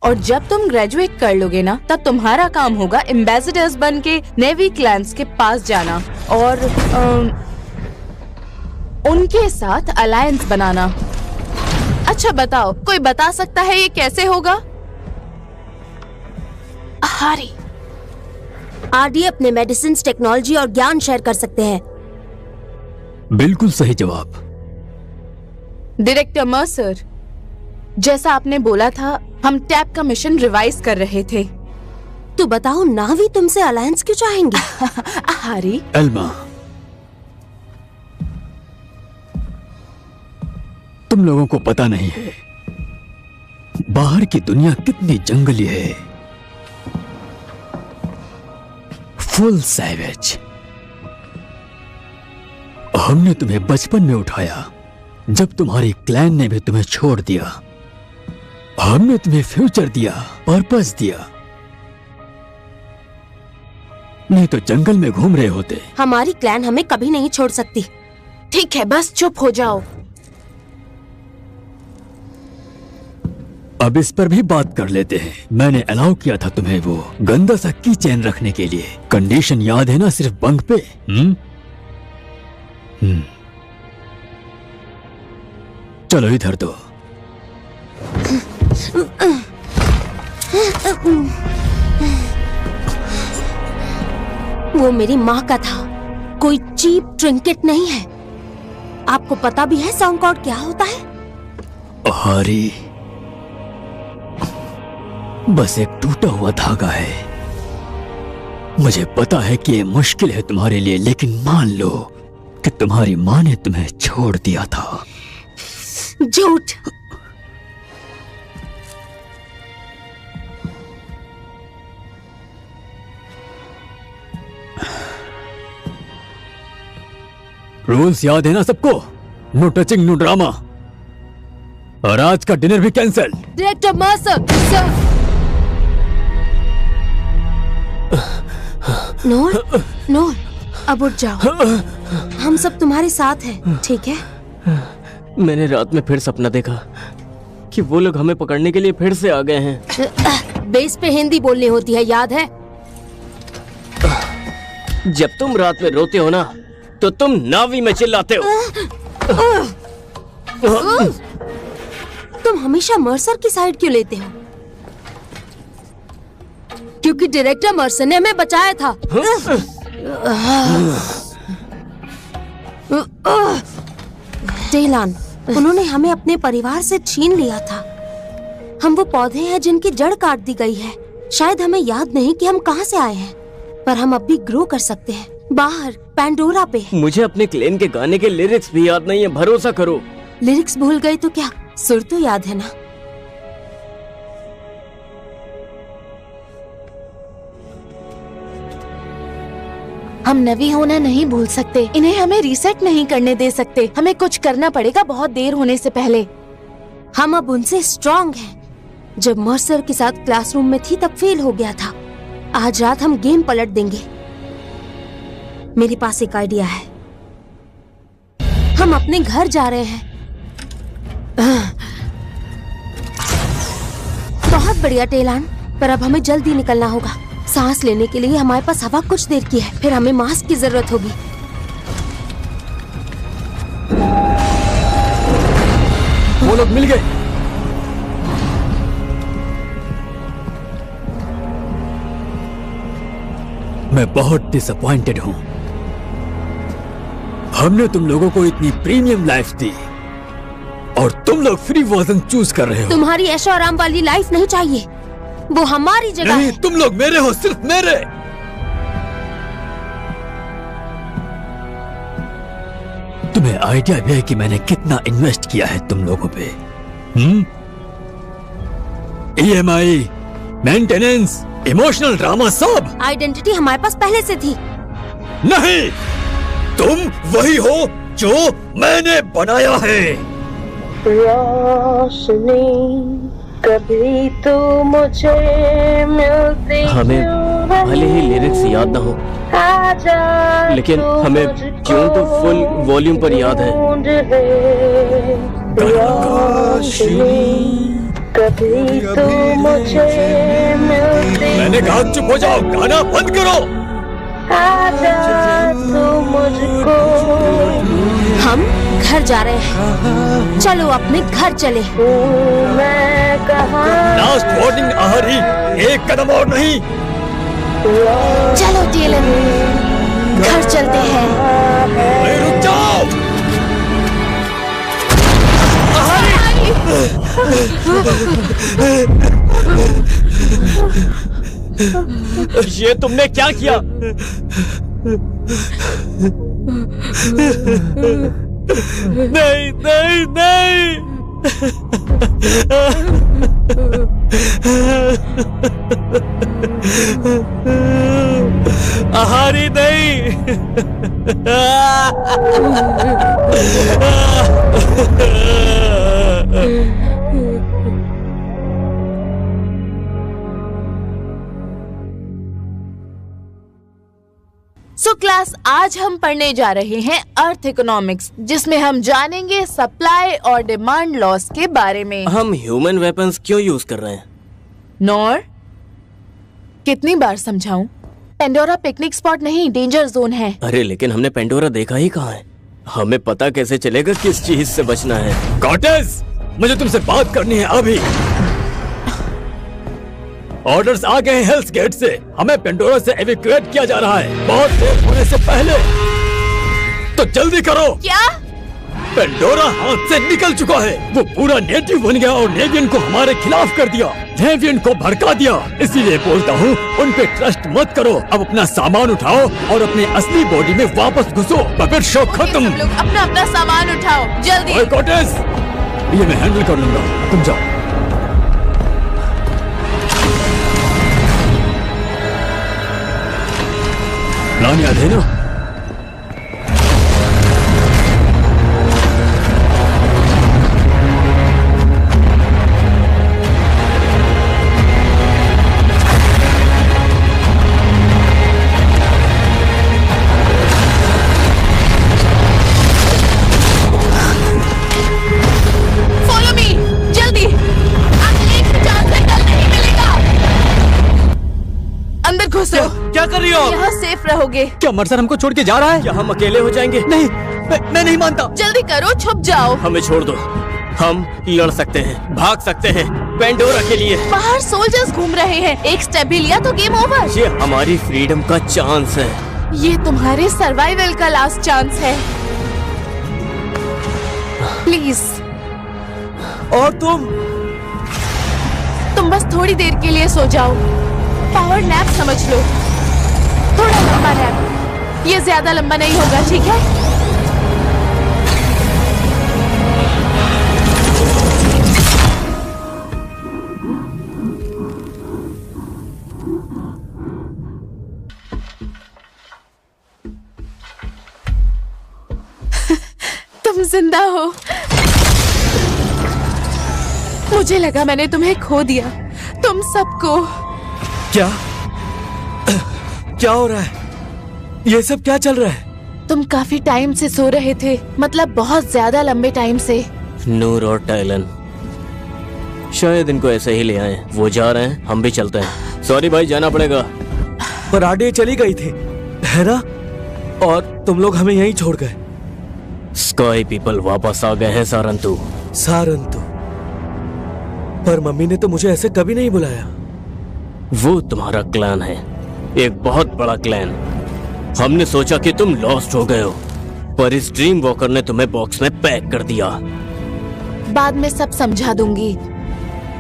और जब तुम ग्रेजुएट कर लोगे ना, तब तुम्हारा काम होगा एम्बेसडर्स बन के नेवी क्लैंस के पास जाना और उनके साथ अलायंस बनाना। अच्छा बताओ, कोई बता सकता है ये कैसे होगा? हारी। आरडी अपने मेडिसिन, टेक्नोलॉजी और ज्ञान शेयर कर सकते हैं। बिल्कुल सही जवाब। डायरेक्टर मर्सर, जैसा आपने बोला था, हम टैप का मिशन रिवाइज कर रहे थे। तो बताओ, नावी तुमसे अलायंस क्यों चाहेंगे? हारी। एल्मा, तुम लोगों को पता नहीं है बाहर की दुनिया कितनी जंगली है, फुल सैवेज। हमने तुम्हें बचपन में उठाया जब तुम्हारी क्लैन ने भी तुम्हें छोड़ दिया। हमने तुम्हें फ्यूचर दिया, पर्पस दिया, नहीं तो जंगल में घूम रहे होते। हमारी क्लैन हमें कभी नहीं छोड़ सकती। ठीक है, बस चुप हो जाओ। अब इस पर भी बात कर लेते हैं। मैंने अलाउ किया था तुम्हें वो गंदा सा की चेन रखने के लिए। कंडीशन याद है ना, सिर्फ बंक पे। चलो इधर दो। वो मेरी माँ का था, कोई चीप ट्रिंकेट नहीं है। आपको पता भी है साउंड कॉर्ड क्या होता है? हारी, बस एक टूटा हुआ धागा है। मुझे पता है कि ये मुश्किल है तुम्हारे लिए, लेकिन मान लो कि तुम्हारी माँ ने तुम्हें छोड़ दिया था। झूठ। रूल्स याद है ना सबको? No touching, no drama. और आज का डिनर भी cancel. Director Mercer, sir. Noor, Noor, अब उठ जाओ। हम सब तुम्हारे साथ हैं, ठीक है? मैंने रात में फिर सपना देखा कि वो लोग हमें पकड़ने के लिए फिर से आ गए हैं। बेस पे हिंदी बोलनी होती है, याद है? जब तुम रात में रोते हो ना, तो तुम नावी में चिल्लाते हो। तुम हमेशा मर्सर की साइड क्यों लेते हो? क्योंकि डायरेक्टर मर्सर ने हमें बचाया था। टेलान, उन्होंने हमें अपने परिवार से छीन लिया था। हम वो पौधे हैं जिनकी जड़ काट दी गई है। शायद हमें याद नहीं कि हम कहाँ से आए हैं, पर हम अब भी ग्रो कर सकते हैं, बाहर पैंडोरा पे। मुझे अपने क्लेन के गाने के लिरिक्स भी याद नहीं है, भरोसा करो। लिरिक्स भूल गई तो क्या, सुर तो याद है ना? हम नवी होना नहीं भूल सकते। इन्हें हमें रीसेट नहीं करने दे सकते। हमें कुछ करना पड़ेगा बहुत देर होने से पहले। हम अब उनसे स्ट्रॉन्ग हैं। जब मर्सर के साथ क्लासरूम में थी तब फेल हो गया था। आज रात हम गेम पलट देंगे। मेरे पास एक आइडिया है। हम अपने घर जा रहे हैं। बहुत बढ़िया टेलान, पर अब हमें जल्दी निकलना होगा। सांस लेने के लिए हमारे पास हवा कुछ देर की है, फिर हमें मास्क की जरूरत होगी। वो लोग मिल गए। मैं बहुत डिसअपॉइंटेड हूं। हमने तुम लोगों को इतनी प्रीमियम लाइफ दी और तुम लोग फ्री वर्जन चूज कर रहे हो। तुम्हारी ऐशो आराम वाली लाइफ नहीं चाहिए, वो हमारी जगह नहीं, है। तुम लोग मेरे हो, सिर्फ मेरे। तुम्हें आइडिया भी है कि मैंने कितना इन्वेस्ट किया है तुम लोगों पे? EMI, मेंटेनेंस, इमोशनल ड्रामा, सब। आइडेंटिटी हमारे पास पहले से थी। नहीं, तुम वही हो जो मैंने बनाया है। रोशनी कभी तो मुझे मिलती। हमें भले ही लिरिक्स याद ना हो, लेकिन हमें क्यों तो फुल वॉल्यूम पर याद है। कभी तो मुझे मिलती मैंने कहा चुप हो जाओ, गाना बंद करो। आजा तू मुझको हम घर जा रहे हैं, चलो अपने घर चले। मैं कहाँ लास्ट वार्निंग आहारी, एक कदम और नहीं। चलो टेलन, घर चलते हैं। अरे रुक जाओ। ये तुमने क्या किया? नहीं नहीं नहीं। आहारी नहीं। सो क्लास, आज हम पढ़ने जा रहे हैं अर्थ इकोनॉमिक्स, जिसमें हम जानेंगे सप्लाई और डिमांड लॉस के बारे में। हम ह्यूमन वेपन्स क्यों यूज कर रहे हैं? नॉर, कितनी बार समझाऊं? पेंडोरा पिकनिक स्पॉट नहीं, डेंजर जोन है। अरे लेकिन हमने पेंडोरा देखा ही कहाँ है? हमें पता कैसे चलेगा किस चीज से बचना है? कॉर्टेस, मुझे तुमसे बात करनी है अभी। ऑर्डर्स आ गए हैं हेल्स गेट से। हमें पेंडोरा से एविक्यूएट किया जा रहा है, बहुत देर होने से पहले। तो जल्दी करो। क्या? पेंडोरा हाथ से निकल चुका है। वो पूरा नेटिव बन गया और नेवियन को हमारे खिलाफ कर दिया, नेवियन को भड़का दिया। इसीलिए बोलता हूँ, उन पे ट्रस्ट मत करो। अब अपना सामान उठाओ और अपने असली बॉडी में वापस घुसो, बगैर शो खत्म। सब लोग अपना अपना सामान उठाओ, जल्दी। ओए कॉर्टेस, ये मैं हैंडल कर लूंगा, तुम जाओ। प्लान याद है ना? फॉलो मी, जल्दी। अगले एक चांस से कल नहीं मिलेगा। अंदर घुसो। क्या कर रही हो? यहाँ सेफ रहोगे। क्या मर्सर हमको छोड़ के जा रहा है? क्या हम अकेले हो जाएंगे? नहीं, मैं नहीं मानता। जल्दी करो, छुप जाओ। हमें छोड़ दो, हम लड़ सकते हैं, भाग सकते हैं पेंडोरा के लिए। बाहर सोल्जर्स घूम रहे हैं, एक स्टेप भी लिया तो गेम ओवर। ये हमारी फ्रीडम का चांस है। ये तुम्हारे सर्वाइवल का लास्ट चांस है, प्लीज। और तुम बस थोड़ी देर के लिए सो जाओ, पावर नैप समझ लो, थोड़ा लंबा नैप। ये ज्यादा लंबा नहीं होगा, ठीक है? तुम जिंदा हो। मुझे लगा मैंने तुम्हें खो दिया, तुम सबको। क्या हो रहा है? ये सब क्या चल रहा है? तुम काफी टाइम से सो रहे थे, मतलब बहुत ज्यादा लंबे टाइम से। नूर और टाइलन शायद इनको ऐसे ही ले आए। वो जा रहे हैं, हम भी चलते हैं। सॉरी भाई, जाना पड़ेगा। पर आडे चली गई थी, है ना? और तुम लोग हमें यहीं छोड़ गए। स्काई पीपल वापस आ गए हैं सारंतु। सारंतु? पर मम्मी ने तो मुझे ऐसे कभी नहीं बुलाया। वो तुम्हारा क्लैन है, एक बहुत बड़ा क्लैन। हमने सोचा कि तुम लॉस्ट हो गए हो, पर इस ड्रीम वॉकर ने तुम्हें बॉक्स में पैक कर दिया। बाद में सब समझा दूंगी,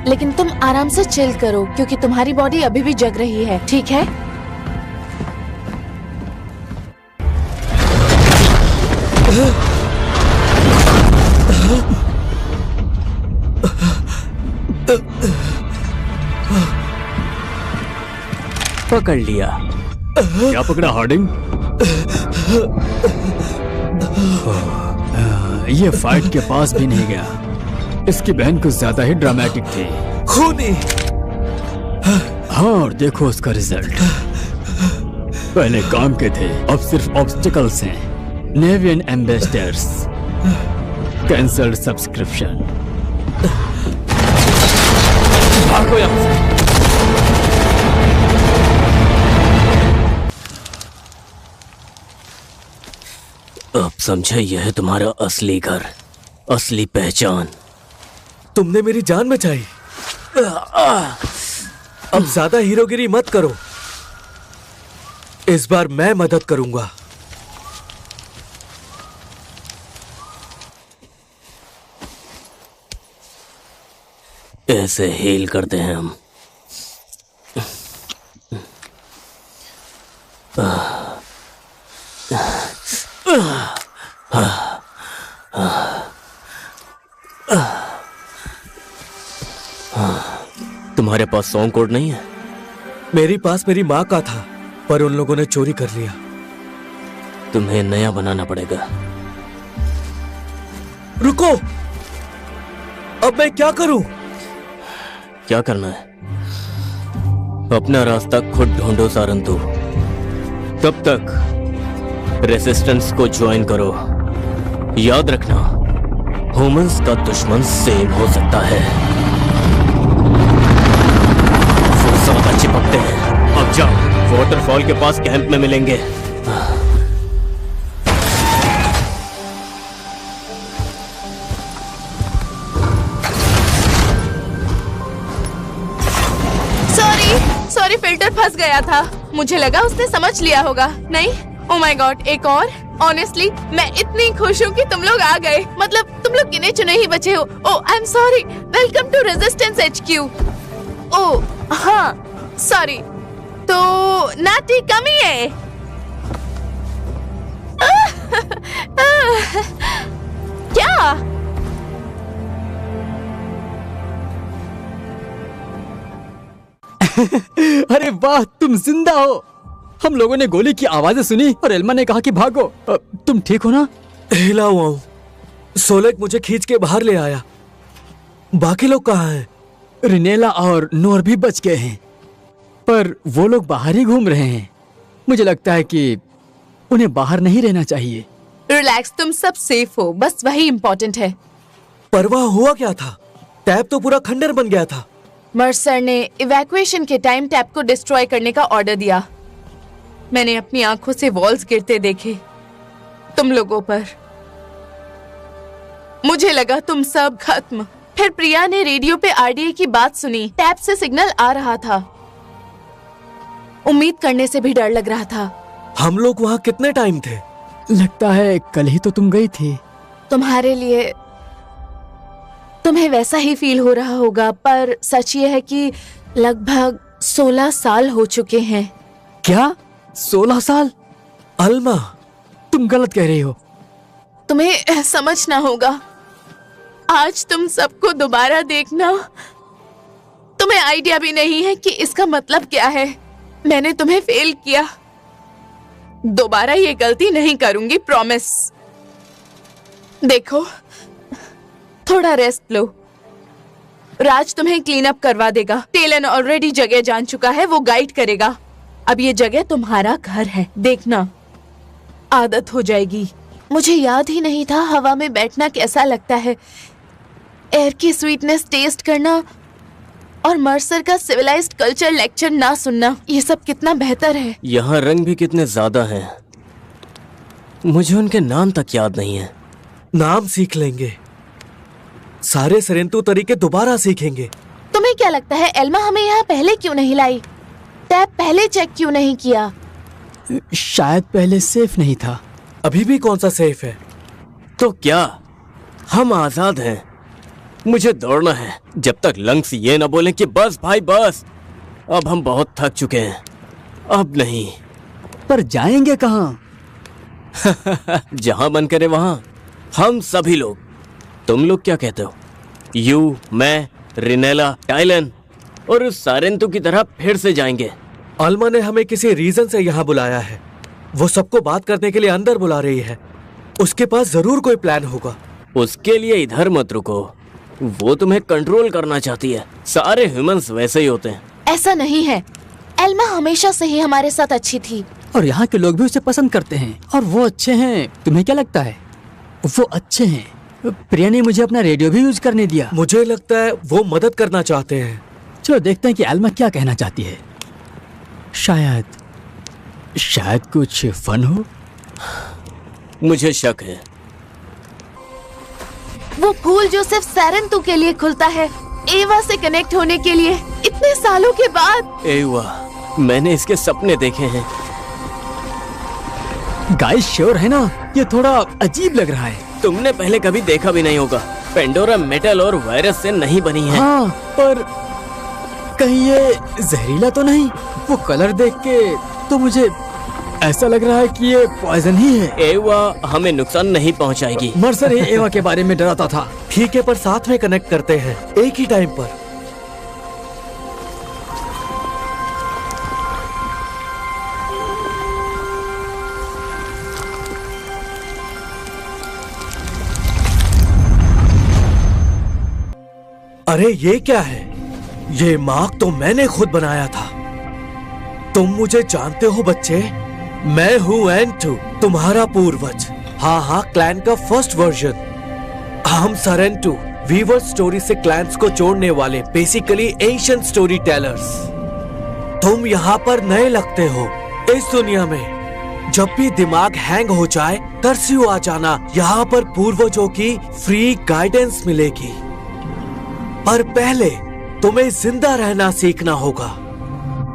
लेकिन तुम आराम से चिल करो, क्योंकि तुम्हारी बॉडी अभी भी जग रही है, ठीक है? पकड़ लिया। क्या पकड़ा हार्डिंग? ये फाइट के पास भी नहीं गया। इसकी बहन कुछ ज्यादा ही ड्रामेटिक थी। खूनी। हाँ, और देखो उसका रिजल्ट। पहले काम के थे, अब सिर्फ ऑब्स्टिकल्स हैं। नेवियन एम्बेसडर्स, कैंसल्ड सब्सक्रिप्शन। भागो यहाँ से। अब समझे, यह है तुम्हारा असली घर, असली पहचान। तुमने मेरी जान बचाई। अब ज्यादा हीरोगिरी मत करो, इस बार मैं मदद करूंगा। ऐसे हील करते हैं हम। तुम्हारे पास सॉन्ग कोड नहीं है? मेरी पास मेरी माँ का था, पर उन लोगों ने चोरी कर लिया। तुम्हें नया बनाना पड़ेगा। रुको, अब मैं क्या करूं? क्या करना है? अपना रास्ता खुद ढूंढो सारंतु। तब तक रेसिस्टेंस को ज्वाइन करो। याद रखना, ह्यूमंस का दुश्मन सेम हो सकता है, वो ज्यादा चिपकते हैं। अब जाओ, वाटरफॉल के पास कैंप में मिलेंगे। सॉरी, फिल्टर फंस गया था। मुझे लगा उसने समझ लिया होगा। नहीं, ओ माय गॉड, एक और। ऑनेस्टली मैं इतनी खुश हूँ कि तुम लोग आ गए। मतलब तुम लोग गिने चुने ही बचे हो। Oh I am sorry. Welcome to resistance HQ। Oh हाँ, सॉरी। तो नाटी कमी है। क्या? अरे वाह, तुम जिंदा हो। हम लोगों ने गोली की आवाजें सुनी और एल्मा ने कहा कि भागो। तुम ठीक हो ना? हिला हुआ हूँ। सोलेक मुझे खींच के बाहर ले आया। बाकी लोग कहाँ हैं? रिनेला और नोर भी बच गए हैं, पर वो लोग बाहर ही घूम रहे हैं। मुझे लगता है कि उन्हें बाहर नहीं रहना चाहिए। रिलैक्स, तुम सब सेफ हो, बस वही इम्पोर्टेंट है। पर वहाँ हुआ क्या था? टैब तो पूरा खंडर बन गया था। मर्सर ने इवैक्यूएशन के टाइम टैब को डिस्ट्रॉय करने का ऑर्डर दिया। मैंने अपनी आंखों से वॉल्स गिरते देखे तुम लोगों पर। मुझे लगा तुम सब खत्म। फिर प्रिया ने रेडियो पे RDA की बात सुनी। टैब से सिग्नल आ रहा था। उम्मीद करने से भी डर लग रहा था। हम लोग वहाँ कितने टाइम थे? लगता है कल ही तो तुम गई थी। तुम्हारे लिए तुम्हें वैसा ही फील हो रहा होगा, पर सच ये है कि लगभग 16 साल हो चुके हैं। क्या? 16 साल? अल्मा, तुम गलत कह रही हो। तुम्हें समझना होगा। आज तुम सबको दोबारा देखना, तुम्हें आइडिया भी नहीं है कि इसका मतलब क्या है। मैंने तुम्हें फेल किया। दोबारा ये गलती नहीं करूंगी, प्रॉमिस। देखो, थोड़ा रेस्ट लो। राज तुम्हें क्लीन अप करवा देगा। टेलन ऑलरेडी जगह जान चुका है, वो गाइड करेगा। अब ये जगह तुम्हारा घर है, देखना आदत हो जाएगी। मुझे याद ही नहीं था हवा में बैठना कैसा लगता है, एयर की स्वीटनेस टेस्ट करना और मर्सर का सिविलाइज्ड कल्चर लेक्चर ना सुनना। ये सब कितना बेहतर है। यहाँ रंग भी कितने ज्यादा हैं। मुझे उनके नाम तक याद नहीं है। नाम सीख लेंगे, सारे सरेंतु तरीके दोबारा सीखेंगे। तुम्हें क्या लगता है एल्मा हमें यहाँ पहले क्यों नहीं लाई? टैब पहले चेक क्यों नहीं किया? शायद पहले सेफ नहीं था। अभी भी कौन सा सेफ है? तो क्या, हम आजाद हैं। मुझे दौड़ना है जब तक लंग्स ये ना बोलें कि बस भाई बस, अब हम बहुत थक चुके हैं, अब नहीं। पर जाएंगे कहाँ? जहां मन करे वहां। हम सभी लोग। तुम लोग क्या कहते हो? यू, मैं, रिनेला, टाइलन और उस सारेंतु की तरह फिर से जाएंगे। अल्मा ने हमें किसी रीजन से यहाँ बुलाया है। वो सबको बात करने के लिए अंदर बुला रही है। उसके पास जरूर कोई प्लान होगा। उसके लिए इधर मत रुको, वो तुम्हें कंट्रोल करना चाहती है। सारे ह्यूमंस वैसे ही होते हैं। ऐसा नहीं है, एल्मा हमेशा से ही हमारे साथ अच्छी थी। और यहाँ के लोग भी उसे पसंद करते हैं और वो अच्छे हैं। तुम्हें क्या लगता है? वो अच्छे हैं। प्रिया ने मुझे अपना रेडियो भी यूज करने दिया। मुझे लगता है वो मदद करना चाहते हैं। चलो देखते हैं कि एल्मा क्या कहना चाहती है। शायद कुछ फन हो। मुझे शक है। वो फूल जो सिर्फ सैरेंतु के लिए खुलता है, एवा से कनेक्ट होने के लिए, इतने सालों के बाद। एवा, मैंने इसके सपने देखे हैं। गाइस श्योर है ना, ये थोड़ा अजीब लग रहा है। तुमने पहले कभी देखा भी नहीं होगा। पेंडोरा मेटल और वायरस से नहीं बनी है। हाँ, पर कहीं ये जहरीला तो नहीं? वो कलर देख के तो मुझे ऐसा लग रहा है कि ये पॉइजन ही है। एवा हमें नुकसान नहीं पहुंचाएगी। मर्सर ही एवा के बारे में डराता था। ठीक है, पर साथ में कनेक्ट करते हैं एक ही टाइम पर। अरे ये क्या है? ये मार्क तो मैंने खुद बनाया था। तुम मुझे जानते हो बच्चे, मैं हूँ N2, तुम्हारा पूर्वज। हाँ, क्लैन का फर्स्ट वर्जन। हम सरेंटू, वीवर स्टोरी से क्लैंस को जोड़ने वाले, बेसिकली एंशिएंट स्टोरी टेलर्स। तुम यहाँ पर नए लगते हो इस दुनिया में। जब भी दिमाग हैंग हो जाए, तरसियो आ जाना, यहाँ पर पूर्वजों की फ्री गाइडेंस मिलेगी। पर पहले तुम्हें जिंदा रहना सीखना होगा।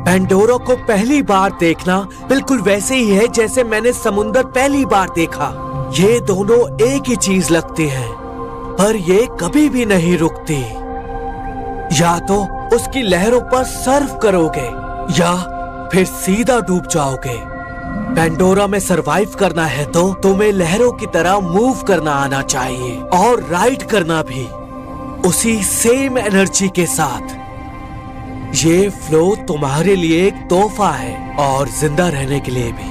पेंडोरा को पहली बार देखना बिल्कुल वैसे ही है जैसे मैंने समुंदर पहली बार देखा। ये दोनों एक ही चीज लगती हैं, पर ये कभी भी नहीं रुकती। या तो उसकी लहरों पर सर्फ करोगे या फिर सीधा डूब जाओगे। पेंडोरा में सरवाइव करना है तो तुम्हें लहरों की तरह मूव करना आना चाहिए, और राइड करना भी उसी सेम एनर्जी के साथ। ये फ्लो तुम्हारे लिए एक तोहफा है, और जिंदा रहने के लिए भी।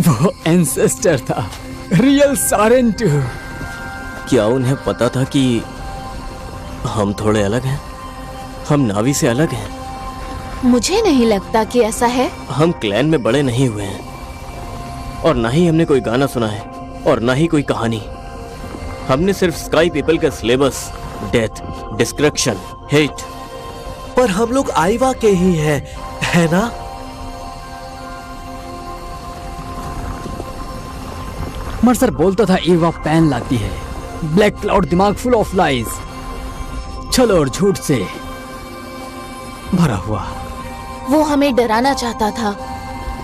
वो एंसेस्टर था, रियल सारेंटू। क्या उन्हें पता था कि हम थोड़े अलग हैं? हम नावी से अलग हैं। मुझे नहीं लगता कि ऐसा है। हम क्लैन में बड़े नहीं हुए हैं, और ना ही हमने कोई गाना सुना है, और ना ही कोई कहानी। हमने सिर्फ स्काई पीपल का सिलेबस, डेथ, डिस्ट्रक्शन, हेट। पर हम लोग आईवा के ही हैं, है ना? मर्सर बोलता था एवा पैन लाती है। ब्लैक क्लाउड दिमाग फुल ऑफ लाइज, छल और झूठ से भरा हुआ। वो हमें डराना चाहता था,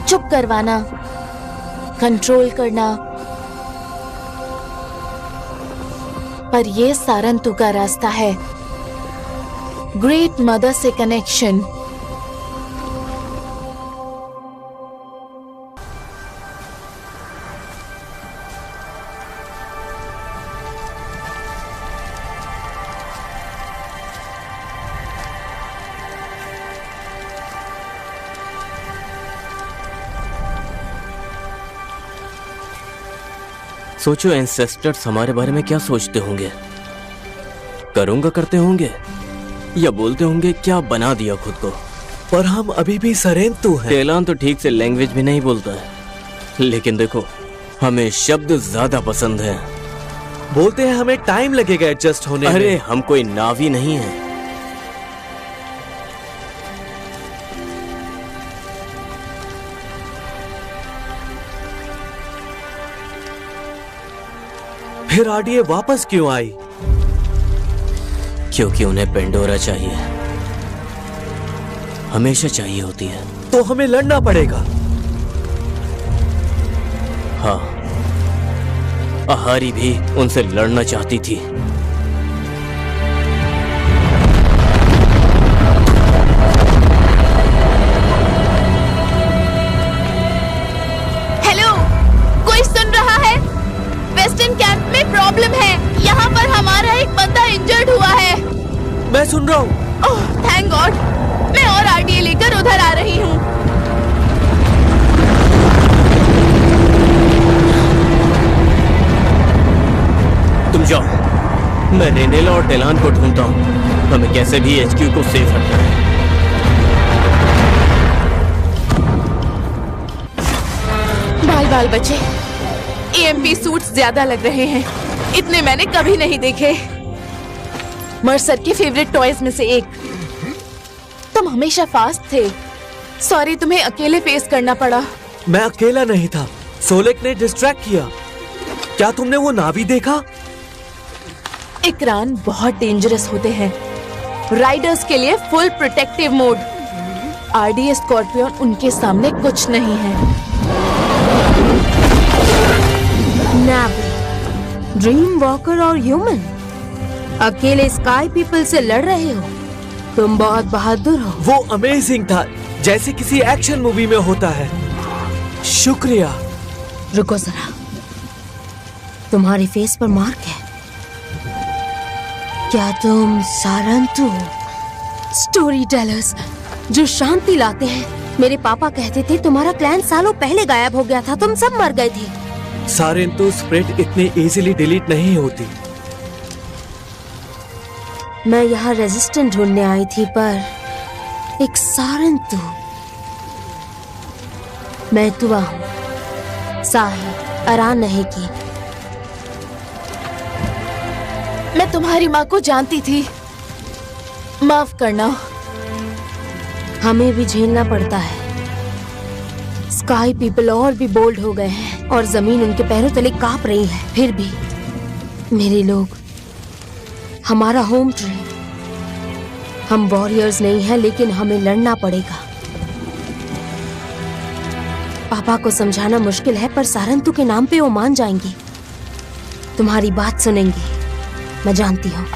चुप करवाना, कंट्रोल करना। पर ये सारंतु का रास्ता है, ग्रेट मदर से कनेक्शन। सोचो एंसेस्टर्स हमारे बारे में क्या सोचते होंगे। करूंगा करते होंगे, या बोलते होंगे क्या बना दिया खुद को। पर हम अभी भी सरेंतु हैं। टेलान तो ठीक से लैंग्वेज भी नहीं बोलता है, लेकिन देखो हमें शब्द ज्यादा पसंद है। बोलते हैं हमें टाइम लगेगा एडजस्ट होने में। अरे हम कोई नावी नहीं है। फिर आरडीए वापस क्यों आई? क्योंकि उन्हें पेंडोरा चाहिए, हमेशा चाहिए होती है। तो हमें लड़ना पड़ेगा। हाँ, अहारी भी उनसे लड़ना चाहती थी। हेलो, कोई सुन रहा है? वेस्टर्न कैंप में प्रॉब्लम है। यहाँ पर हमारा एक बंदा इंजर्ड हुआ है। मैं सुन रहा हूँ। ओह, थैंक गॉड। मैं और आरडीए लेकर उधर आ रही हूँ। तुम जाओ, मैं रेनेला और टेलान को ढूंढता हूँ। हमें कैसे भी एचक्यू को सेफ रखना है। बाल बाल बचे। EMP सूट्स ज्यादा लग रहे हैं। इतने मैंने कभी नहीं देखे। मर्सर के फेवरेट टॉयज में से एक। तुम हमेशा फास्ट थे। सॉरी, तुम्हें अकेले फेस करना पड़ा। मैं अकेला नहीं था, सोलेक ने डिस्ट्रैक्ट किया। क्या तुमने वो नावी देखा? इकरान बहुत डेंजरस होते हैं। राइडर्स के लिए full protective mode. RDS scorpion उनके सामने कुछ नहीं है। नावी, ड्रीम वॉकर और ह्यूमन अकेले स्काई पीपल से लड़ रहे हो। तुम बहुत बहादुर हो। वो अमेजिंग था, जैसे किसी एक्शन मूवी में होता है। शुक्रिया। रुको जरा, तुम्हारे फेस पर मार्क है। क्या तुम सारंतु हो? स्टोरी टेलर्स जो शांति लाते हैं। मेरे पापा कहते थे तुम्हारा क्लैन सालों पहले गायब हो गया था, तुम सब मर गए थे। सारंतु स्प्रिट इतनी इजीली डिलीट नहीं होती। मैं यहाँ रेजिस्टेंट ढूंढने आई थी, पर एक सारंतु। मैं तुआ हूँ, साही अरान नहीं की। मैं तुम्हारी माँ को जानती थी। माफ करना। हमें भी झेलना पड़ता है। स्काई पीपल और भी बोल्ड हो गए हैं और जमीन उनके पैरों तले कांप रही है। फिर भी मेरे लोग, हमारा होम ट्री। हम वॉरियर्स नहीं हैं, लेकिन हमें लड़ना पड़ेगा। पापा को समझाना मुश्किल है, पर सारंतु के नाम पे वो मान जाएंगे। तुम्हारी बात सुनेंगे, मैं जानती हूँ।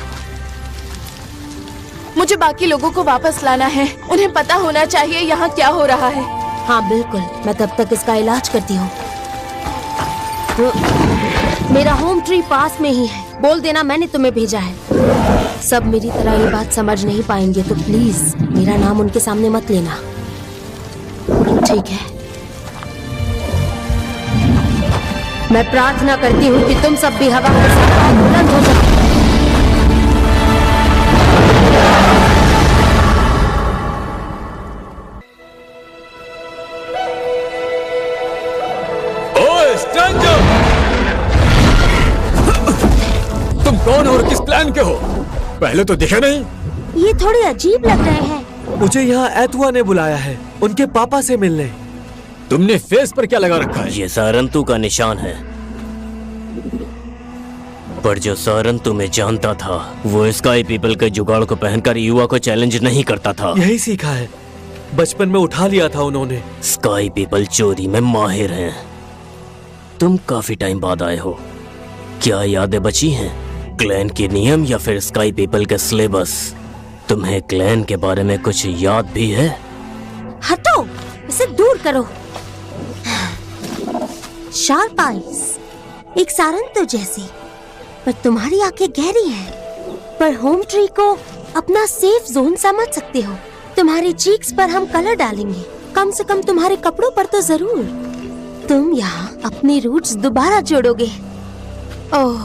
मुझे बाकी लोगों को वापस लाना है। उन्हें पता होना चाहिए यहाँ क्या हो रहा है। हाँ बिल्कुल, मैं तब तक इसका इलाज करती हूँ। मेरा होम ट्री पास में ही है। बोल देना मैंने तुम्हें भेजा है। सब मेरी तरह ये बात समझ नहीं पाएंगे, तो प्लीज मेरा नाम उनके सामने मत लेना, ठीक है? मैं प्रार्थना करती हूँ कि तुम सब भी हवा के साथ बुलंद हो जाओ। तुम कौन हो और किस प्लान के हो? पहले तो दिखे नहीं। ये थोड़े अजीब लग रहे हैं। मुझे यहाँ एतुआ ने बुलाया है, उनके पापा से मिलने। तुमने फेस पर क्या लगा रखा है? ये सारंतु का निशान है। पर जो सारंतु में जानता था, वो स्काई पीपल के जुगाड़ को पहनकर युवा को चैलेंज नहीं करता था। यही सीखा है, बचपन में उठा लिया था उन्होंने। स्काई पीपल चोरी में माहिर हैं। तुम काफी टाइम बाद आए हो। क्या यादें बची हैं? क्लैन के नियम या फिर स्काई पीपल के सिलेबस? तुम्हें क्लैन के बारे में कुछ याद भी है? हटो, इसे दूर करो। शार्प आइज, एक सारंतु जैसी, पर तुम्हारी आंखें गहरी हैं। पर होम ट्री को अपना सेफ जोन समझ सकते हो। तुम्हारे चीक्स पर हम कलर डालेंगे, कम से कम तुम्हारे कपड़ों पर तो जरूर। तुम यहाँ अपने रूट्स दोबारा जोड़ोगे। ओह,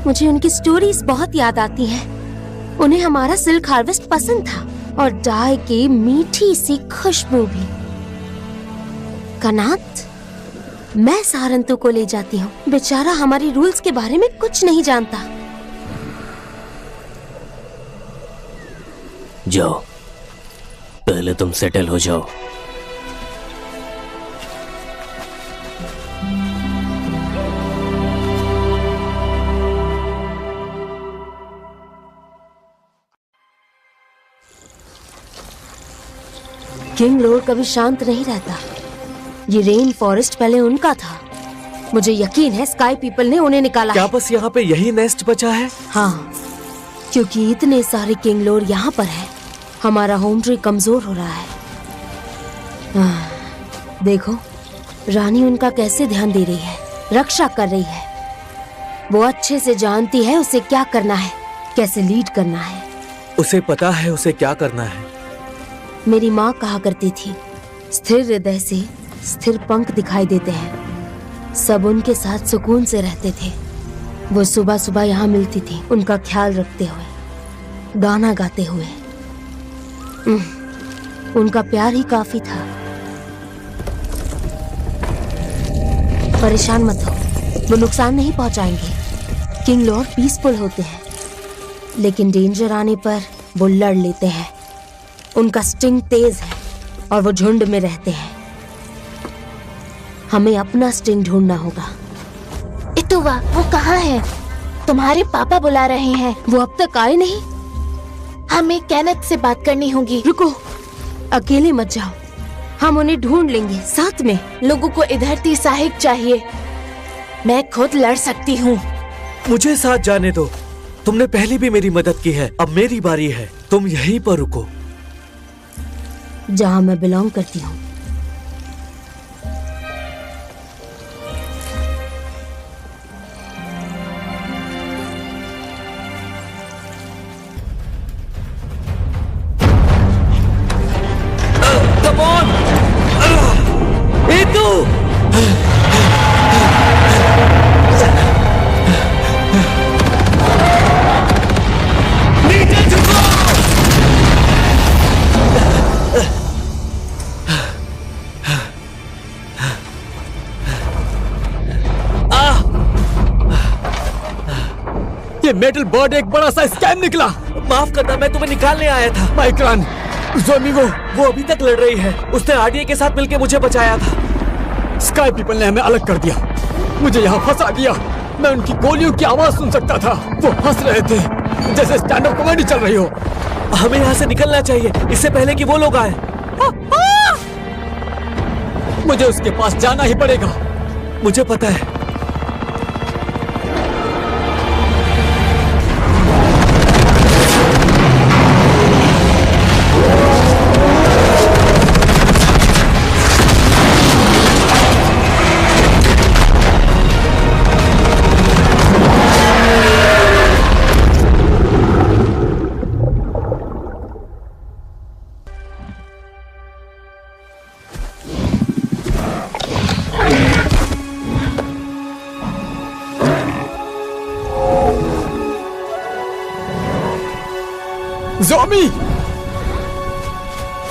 मुझे उनकी स्टोरीज बहुत याद आती हैं। उन्हें हमारा सिल्क हार्वेस्ट पसंद था और डाई की मीठी सी खुशबू भी। कनात, मैं सारंतु को ले जाती हूँ। बेचारा हमारे रूल्स के बारे में कुछ नहीं जानता। जाओ, पहले तुम सेटल हो जाओ। किंग लोर कभी शांत नहीं रहता। ये रेन फॉरेस्ट पहले उनका था। मुझे यकीन है स्काई पीपल ने उन्हें निकाला क्या है। बस यहाँ पे यही नेस्ट बचा है? हाँ, क्योंकि इतने सारे किंग लोर यहाँ पर है, हमारा होम ट्री कमजोर हो रहा है। देखो, रानी उनका कैसे ध्यान दे रही है, रक्षा कर रही है। वो अच्छे से जानती है उसे क्या करना है, कैसे लीड करना है। उसे पता है उसे क्या करना है। मेरी माँ कहा करती थी, स्थिर हृदय से स्थिर पंख दिखाई देते हैं। सब उनके साथ सुकून से रहते थे। वो सुबह सुबह यहाँ मिलती थी, उनका ख्याल रखते हुए, गाना गाते हुए। उनका प्यार ही काफी था। परेशान मत हो, वो नुकसान नहीं पहुंचाएंगे। किंग लॉर्ड पीसफुल होते हैं, लेकिन डेंजर आने पर वो लड़ लेते हैं। उनका स्टिंग तेज है और वो झुंड में रहते हैं। हमें अपना स्टिंग ढूंढना होगा। इतुवा, वो कहाँ है? तुम्हारे पापा बुला रहे हैं। वो अब तक आए नहीं। हमें केनेथ से बात करनी होगी। रुको, अकेले मत जाओ, हम उन्हें ढूंढ लेंगे साथ में। लोगों को इधर सहायक चाहिए। मैं खुद लड़ सकती हूँ। मुझे साथ जाने दो। तुमने पहले भी मेरी मदद की है, अब मेरी बारी है। तुम यहीं पर रुको। जहाँ मैं बिलोंग करती हूँ। Come on! Itu! नीचे झुको! ये मेटल बर्ड एक बड़ा सा स्कैम निकला। माफ करना, मैं तुम्हें निकालने आया था। माइक्रान, ज़ोमी वो अभी तक लड़ रही है। उसने आरडीए के साथ मिलकर मुझे बचाया था। स्काई पीपल ने हमें अलग कर दिया, मुझे यहाँ फंसा दिया। मैं उनकी गोलियों की आवाज सुन सकता था। वो हंस रहे थे जैसे स्टैंड अप कॉमेडी चल रही हो। हमें यहाँ से निकलना चाहिए इससे पहले कि वो लोग आए। मुझे उसके पास जाना ही पड़ेगा। मुझे पता है। ज़ोमी,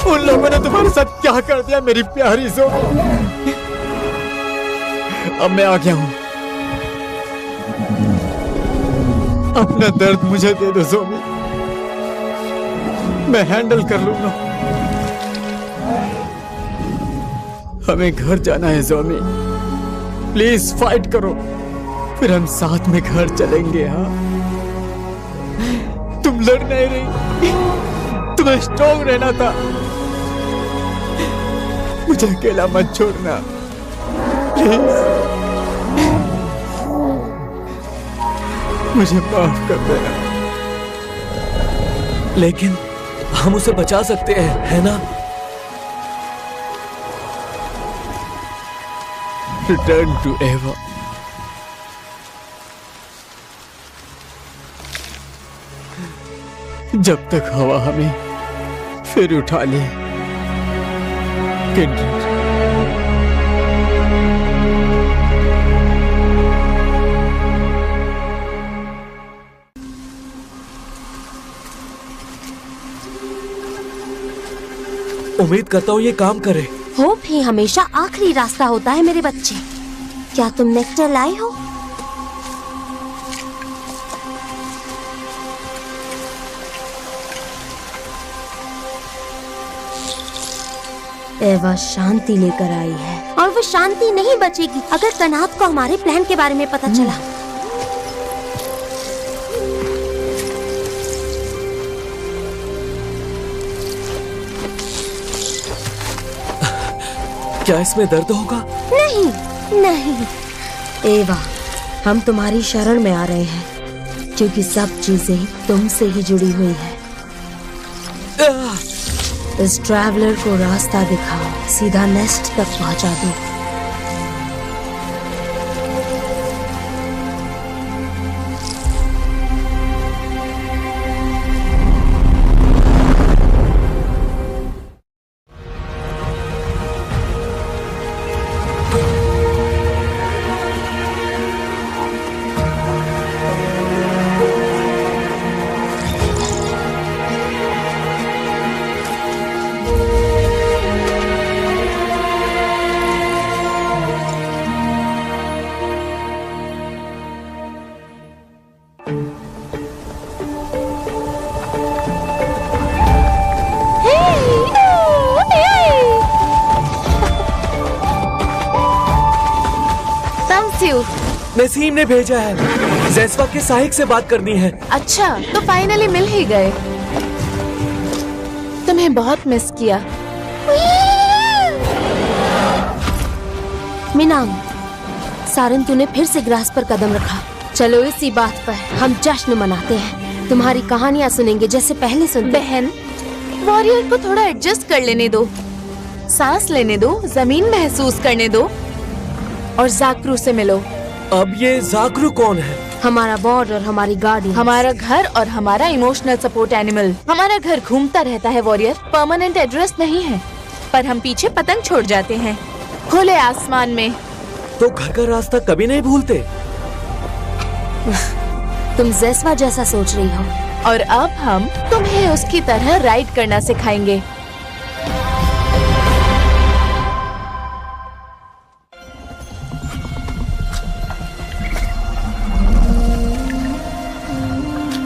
उन लोगों ने तुम्हारे साथ क्या कर दिया मेरी प्यारी ज़ोमी। अब मैं आ गया हूं। अपना दर्द मुझे दे दो ज़ोमी, मैं हैंडल कर लूंगा। हमें घर जाना है ज़ोमी, प्लीज फाइट करो, फिर हम साथ में घर चलेंगे। हाँ, तुम लड़ नहीं रही, तुम्हें स्ट्रॉन्ग रहना था। मुझे अकेला मत छोड़ना प्लीज। मुझे माफ कर देना। लेकिन हम उसे बचा सकते हैं, है ना? रिटर्न टू एवा। जब तक हवा हमें फिर उठा ले। किंडरेड। उम्मीद करता हूँ ये काम करे। होप ही हमेशा आखिरी रास्ता होता है मेरे बच्चे। क्या तुम नेक्टर लाए हो? एवा शांति लेकर आई है और वो शांति नहीं बचेगी अगर कनात को हमारे प्लान के बारे में पता चला। क्या इसमें दर्द होगा? नहीं नहीं एवा, हम तुम्हारी शरण में आ रहे हैं क्योंकि सब चीजें तुमसे ही जुड़ी हुई है। इस ट्रैवलर को रास्ता दिखाओ, सीधा नेस्ट तक पहुंचा दो। यू? नसीम ने भेजा है। जैस्वा के साहिक से बात करनी है। अच्छा, तो फाइनली मिल ही गए। तुम्हें बहुत मिस किया। मिनांग, सारन तूने फिर से ग्रास पर कदम रखा। चलो इसी बात पर हम जश्न मनाते हैं। तुम्हारी कहानियाँ सुनेंगे जैसे पहले सुनते। बहन, वॉरियर को थोड़ा एडजस्ट कर लेने दो, सांस लेने दो, जमीन महसूस करने दो और जाकरू से मिलो। अब ये जाकरू कौन है? हमारा बॉर्ड और हमारी गाड़ी, हमारा घर और हमारा इमोशनल सपोर्ट एनिमल। हमारा घर घूमता रहता है वॉरियर, परमानेंट एड्रेस नहीं है, पर हम पीछे पतंग छोड़ जाते हैं खुले आसमान में। तो घर का रास्ता कभी नहीं भूलते? तुम जैस्वा जैसा सोच रही हो। और अब हम तुम्हें उसकी तरह राइड करना सिखाएंगे।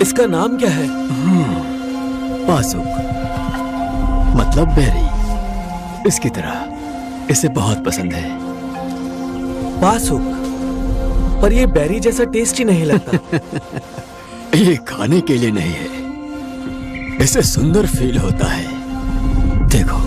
इसका नाम क्या है? पासुक, मतलब बेरी। इसकी तरह इसे बहुत पसंद है। पासुक, पर ये बेरी जैसा टेस्टी नहीं लगता। ये खाने के लिए नहीं है, इसे सुंदर फील होता है। देखो,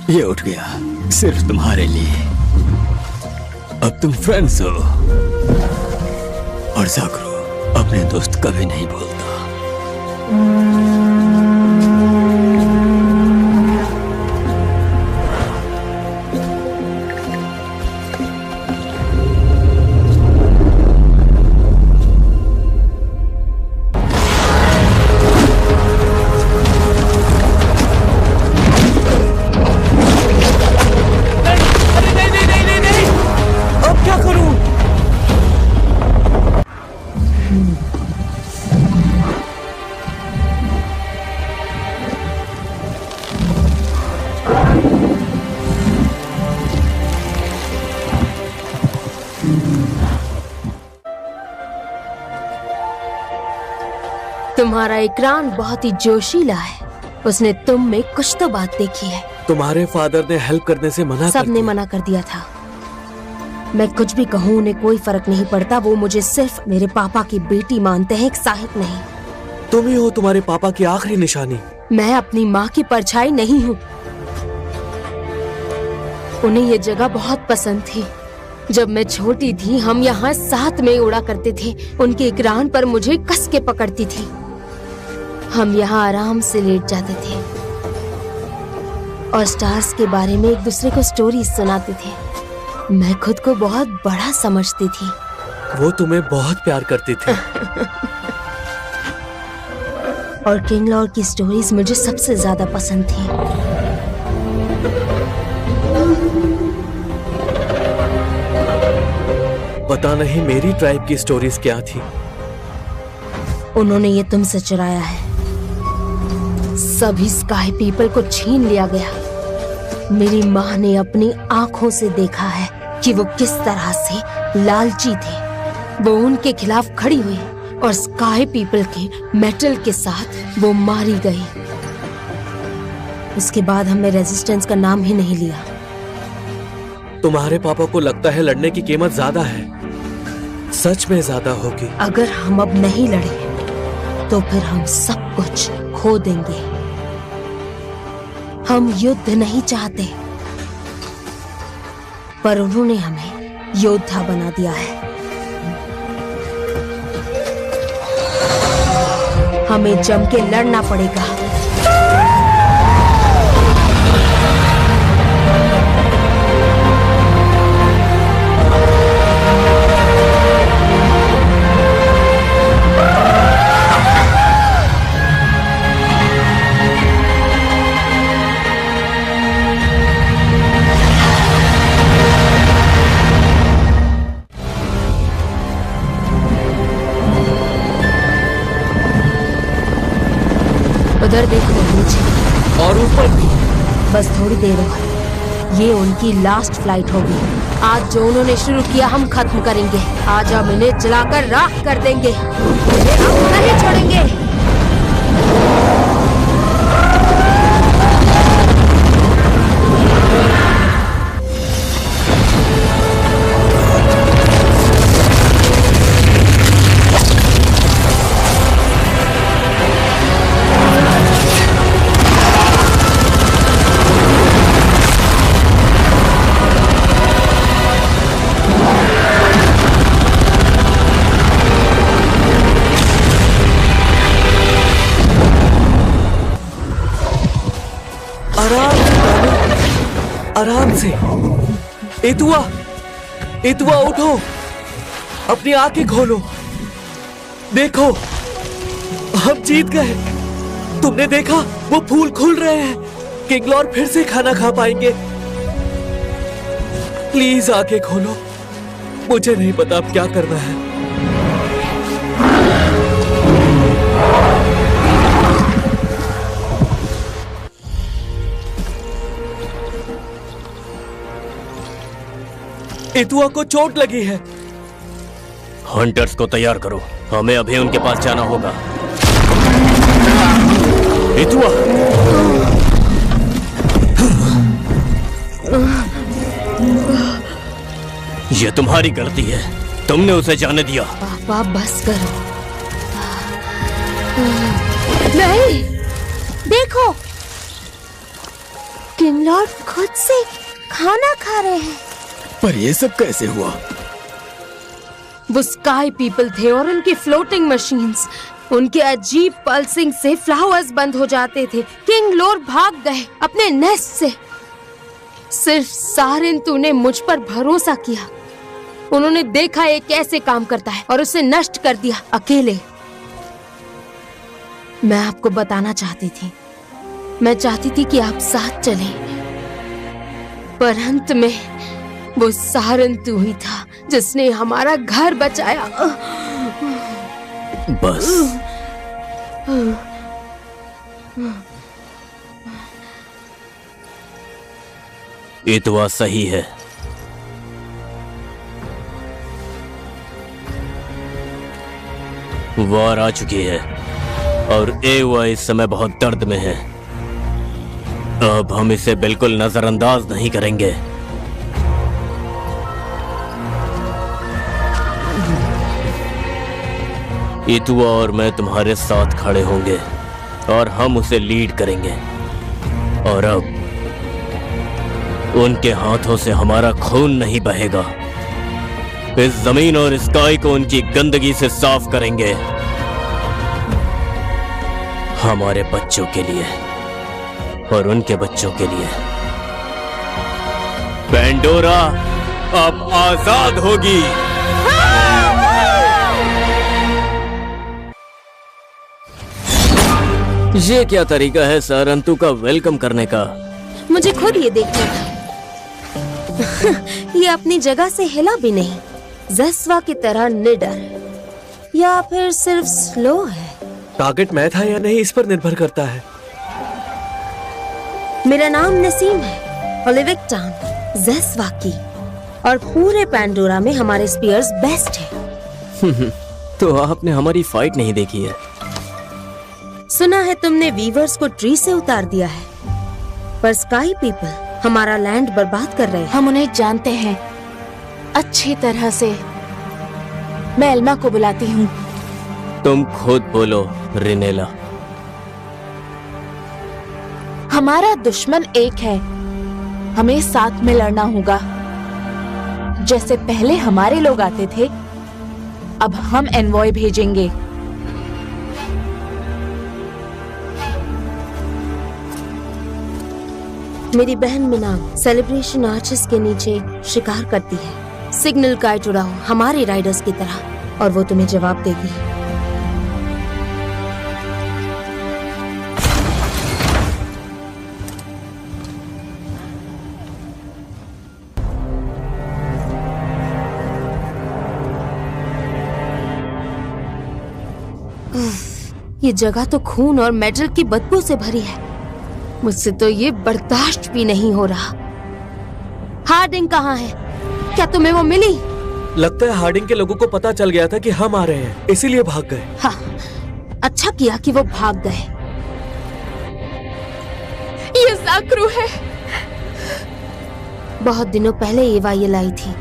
ये उठ गया सिर्फ तुम्हारे लिए। अब तुम फ्रेंड्स हो। और जाकरू अपने दोस्त कभी नहीं भूलता। तुम्हारा इकरान बहुत ही जोशीला है। उसने तुम में कुछ तो बात देखी है। तुम्हारे फादर ने हेल्प करने से मना कर सबने दिया। मना कर दिया था। मैं कुछ भी कहूँ उन्हें कोई फर्क नहीं पड़ता। वो मुझे सिर्फ मेरे पापा की बेटी मानते हैं, एक साहिक नहीं। तुम ही हो तुम्हारे पापा की आखिरी निशानी। मैं अपनी माँ की परछाई नहीं हूँ। उन्हें ये जगह बहुत पसंद थी। जब मैं छोटी थी हम यहाँ साथ में उड़ा करते थे। उनके इकरान पर मुझे कस के पकड़ती थी। हम यहाँ आराम से लेट जाते थे और स्टार्स के बारे में एक दूसरे को स्टोरी सुनाते थे। मैं खुद को बहुत बड़ा समझती थी। वो तुम्हें बहुत प्यार करती थी। और किंग लॉर्ड की स्टोरीज मुझे सबसे ज्यादा पसंद थी। पता नहीं मेरी ट्राइब की स्टोरीज क्या थी। उन्होंने ये तुमसे चुराया है। सभी स्काई पीपल को छीन लिया गया। मेरी माँ ने अपनी आंखों से देखा है कि वो किस तरह से लालची थे। वो उनके खिलाफ खड़ी हुई और स्काई पीपल के मेटल के साथ वो मारी गई। उसके बाद हमने रेजिस्टेंस का नाम ही नहीं लिया। तुम्हारे पापा को लगता है लड़ने की कीमत ज्यादा है। सच में ज्यादा होगी। अगर हम अब नहीं लड़े तो फिर हम सब कुछ खो देंगे। हम युद्ध नहीं चाहते, पर उन्होंने हमें योद्धा बना दिया है। हमें जम के लड़ना पड़ेगा। उधर देखो नीचे, और ऊपर भी। बस थोड़ी देर और, ये उनकी लास्ट फ्लाइट होगी। आज जो उन्होंने शुरू किया हम खत्म करेंगे। आज हम इन्हें जलाकर राख कर देंगे, इन्हें हम नहीं छोड़ेंगे। आराम से। इतुआ, इतुआ उठो, अपनी आंखें खोलो। देखो, हम जीत गए। तुमने देखा, वो फूल खुल रहे हैं। किंगलॉर फिर से खाना खा पाएंगे। प्लीज आंखें खोलो। मुझे नहीं पता अब क्या करना है। इतुआ को चोट लगी है। हंटर्स को तैयार करो, हमें अभी उनके पास जाना होगा। इतुआ, ये तुम्हारी गलती है, तुमने उसे जाने दिया। पापा बस करो। नहीं, देखो, किंगलॉर्ड खुद से खाना खा रहे हैं। पर ये सब कैसे हुआ? वो स्काई पीपल थे और उनकी फ्लोटिंग मशीन्स, उनके अजीब पल्सिंग से फ्लावर्स बंद हो जाते थे। किंगलॉर्ड भाग गए अपने नेस्ट से। सिर्फ सारिंतु ने मुझ पर भरोसा किया। उन्होंने देखा ये कैसे काम करता है और उसे नष्ट कर दिया अकेले। मैं आपको बताना चाहती थी, मैं चाहती थी कि आप साथ चलें, पर अंत में वो सारंतु ही था जिसने हमारा घर बचाया। बस इतुआ सही है। वार आ चुकी है और एवा इस समय बहुत दर्द में है। अब हम इसे बिल्कुल नजरअंदाज नहीं करेंगे। इतुआ और मैं तुम्हारे साथ खड़े होंगे और हम उसे लीड करेंगे। और अब उनके हाथों से हमारा खून नहीं बहेगा। इस जमीन और स्काई को उनकी गंदगी से साफ करेंगे, हमारे बच्चों के लिए और उनके बच्चों के लिए। पेंडोरा अब आजाद होगी। ये क्या तरीका है सारंतु का वेलकम करने का? मुझे खुद ये देखना था। ये अपनी जगह से हिला भी नहीं, जस्वा की तरह निडर, या फिर सिर्फ स्लो है। टारगेट मैं था या नहीं इस पर निर्भर करता है। मेरा नाम नसीम है, ओलिविक्टान, जस्वा की, और पूरे पैंडोरा में हमारे स्पीयर्स बेस्ट हैं। तो आपने हमारी फाइट नहीं देखी है? सुना है तुमने वीवर्स को ट्री से उतार दिया है, पर स्काई पीपल हमारा लैंड बर्बाद कर रहे हैं। हम उन्हें जानते हैं अच्छी तरह से। मैं एल्मा को बुलाती हूँ। तुम खुद बोलो रिनेला। हमारा दुश्मन एक है, हमें साथ में लड़ना होगा। जैसे पहले हमारे लोग आते थे, अब हम एनवॉय भेजेंगे। मेरी बहन मिनाम सेलिब्रेशन आर्चेस के नीचे शिकार करती है। सिग्नल काइट उड़ाओ हमारे राइडर्स की तरह, और वो तुम्हें जवाब देगी। ये जगह तो खून और मेटल की बदबू से भरी है। मुझसे तो ये बर्दाश्त भी नहीं हो रहा। हार्डिंग कहाँ है? क्या तुम्हें वो मिली? लगता है हार्डिंग के लोगों को पता चल गया था कि हम आ रहे हैं, इसीलिए भाग गए। हाँ, अच्छा किया कि वो भाग गए। ये ज़ाकरू है। बहुत दिनों पहले एवा ये लाई थी।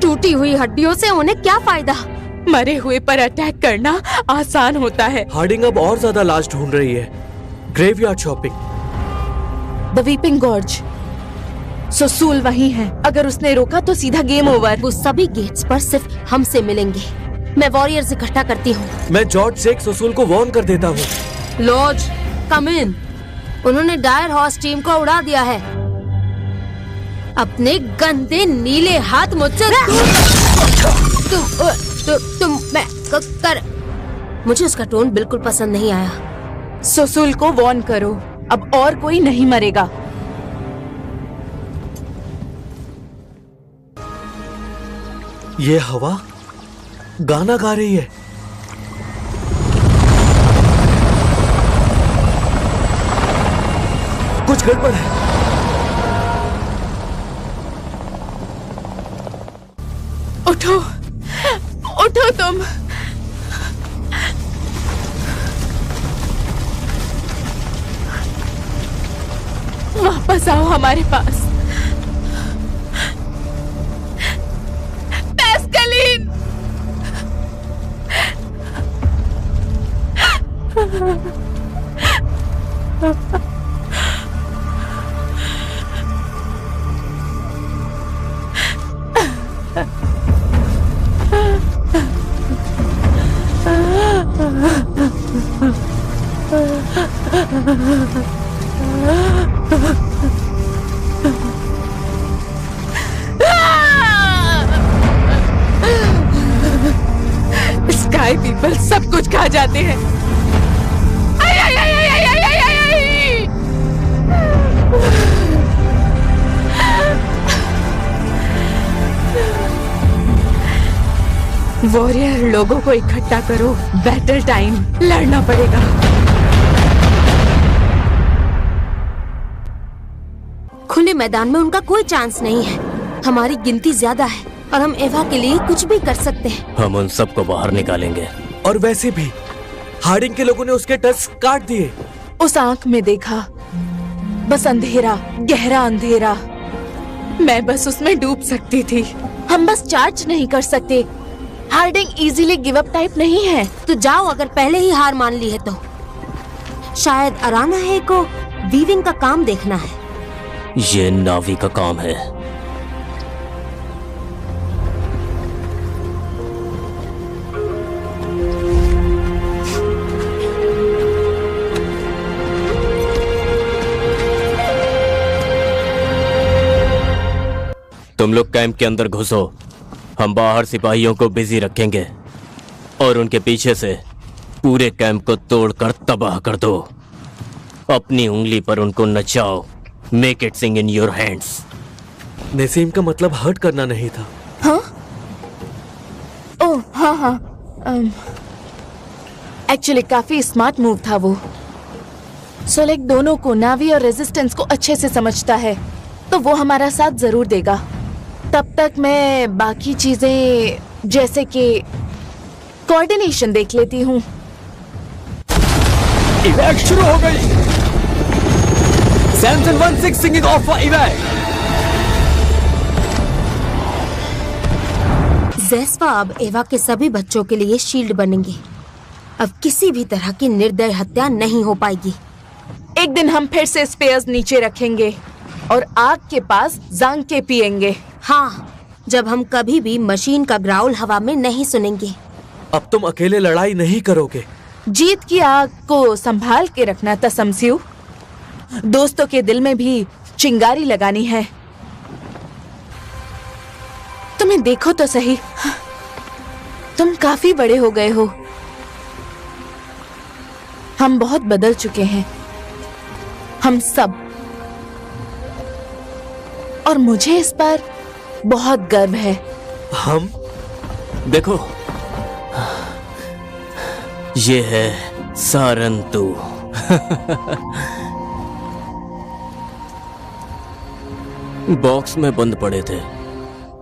टूटी हुई हड्डियों से उन्हें क्या फायदा? मरे हुए पर अटैक करना आसान होता है। हार्डिंग अब और ज्यादा लाश ढूंढ रही है। Graveyard shopping. The weeping gorge. सोसूल वहीं है। अगर उसने रोका तो सीधा गेम ओवर। वो सभी गेट्स पर सिर्फ हमसे मिलेंगे। मैं वॉरियर्स इकट्ठा करती हूँ। मैं जॉर्ज से सोसूल को वार्न कर देता हूँ। लॉर्ड, कम इन। उन्होंने डायर हॉर्स टीम को उड़ा दिया है। अपने गंदे नीले हाथ मुझसे तुम मैं कर। मुझे उसका टोन बिल्कुल पसंद नहीं आया। सोसूल को वार्न करो, अब और कोई नहीं मरेगा। ये हवा गाना गा रही है। कुछ गड़बड़ है। उठो, उठो तुम। वापस आओ हमारे पास। पैस्कलीन। स्काई पीपल सब कुछ खा जाते हैं। आई, आई, आई, आई, आई, आई, आई, आई, आई। वॉरियर लोगों को इकट्ठा करो। बैटल टाइम, लड़ना पड़ेगा। खुले मैदान में उनका कोई चांस नहीं है। हमारी गिनती ज्यादा है और हम एवा के लिए कुछ भी कर सकते हैं। हम उन सबको बाहर निकालेंगे। और वैसे भी हार्डिंग के लोगों ने उसके टच काट दिए। उस आंख में देखा, बस अंधेरा, गहरा अंधेरा। मैं बस उसमें डूब सकती थी। हम बस चार्ज नहीं कर सकते। हार्डिंग इजीली गिव अप टाइप नहीं है। तो जाओ, अगर पहले ही हार मान ली है तो। शायद अराना है को वीविंग का काम देखना है। ये नावी का काम है। तुम लोग कैंप के अंदर घुसो। हम बाहर सिपाहियों को बिजी रखेंगे और उनके पीछे से पूरे कैंप को तोड़कर तबाह कर दो। अपनी उंगली पर उनको नचाओ। Make it sing in your hands. Naseem का मतलब हर्ट करना नहीं था। हाँ? ओह हाँ हाँ। एक्चुअली काफी स्मार्ट मूव था वो। सोलेक दोनों को, नावी और रेजिस्टेंस को अच्छे से समझता है, तो वो हमारा साथ जरूर देगा। तब तक मैं बाकी चीजें जैसे कि कोऑर्डिनेशन देख लेती हूँ। इवैक शुरू हो गई। Samson 16 singing off for evac. ज़ेस्वा अब एवा के सभी बच्चों के लिए शील्ड बनेंगे। अब किसी भी तरह की निर्दय हत्या नहीं हो पाएगी। एक दिन हम फिर से स्पेयर्स नीचे रखेंगे और आग के पास जांके पिएंगे। हाँ, जब हम कभी भी मशीन का ग्राउल हवा में नहीं सुनेंगे। अब तुम अकेले लड़ाई नहीं करोगे। जीत की आग को संभाल के रखना तसमस्यू। दोस्तों के दिल में भी चिंगारी लगानी है। तुम्हें देखो तो सही, तुम काफी बड़े हो गए हो। हम बहुत बदल चुके हैं, हम सब। और मुझे इस पर बहुत गर्व है। हम देखो, ये है सारंतु। बॉक्स में बंद पड़े थे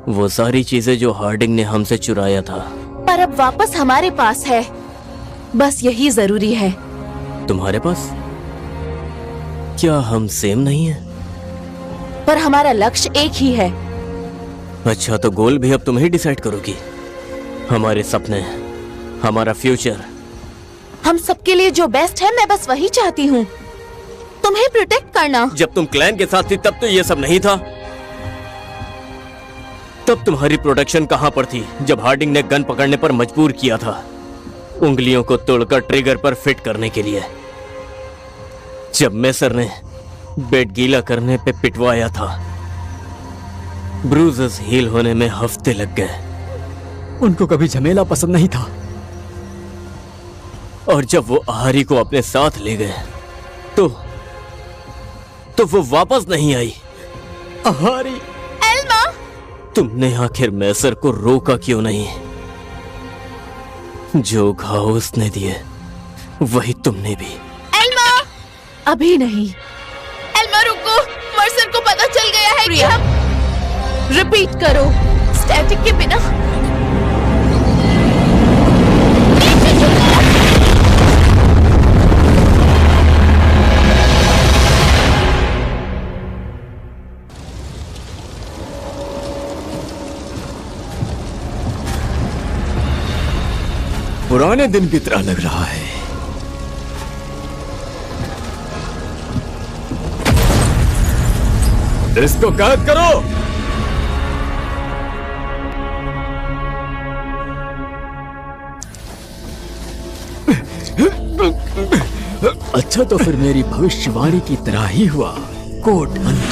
वो सारी चीजें जो हार्डिंग ने हमसे चुराया था। पर अब वापस हमारे पास है, बस यही जरूरी है। तुम्हारे पास? क्या हम सेम नहीं है? पर हमारा लक्ष्य एक ही है। अच्छा, तो गोल भी अब तुम ही डिसाइड करोगी? हमारे सपने, हमारा फ्यूचर। हम सबके लिए जो बेस्ट है, मैं बस वही चाहती हूँ। तुम्हें प्रोटेक्ट करना। जब तुम क्लैन के साथ थी तब तो ये सब नहीं था। तब तुम्हारी प्रोटेक्शन कहां पर थी जब हार्डिंग ने गन पकड़ने पर मजबूर किया था, उंगलियों को तोड़कर ट्रिगर पर फिट करने के लिए। जब मेसर ने बेड गीला करने पे पिटवाया था, ब्रूजेस हील होने में हफ्ते लग गए। उनको कभी झमेला पसंद नहीं था। और जब वो आहारी को अपने साथ ले गए तो वो वापस नहीं आई। आहारी, एल्मा! तुमने आखिर मेसर को रोका क्यों नहीं? जो घाव उसने दिए वही तुमने भी। एल्मा! अभी नहीं। एल्मा रुको, मर्सर को पता चल गया है कि हम। रिपीट करो, स्टैटिक के बिना। पुराने दिन की तरह लग रहा है। इसको कैद करो। अच्छा, तो फिर मेरी भविष्यवाणी की तरह ही हुआ। कोड अंत।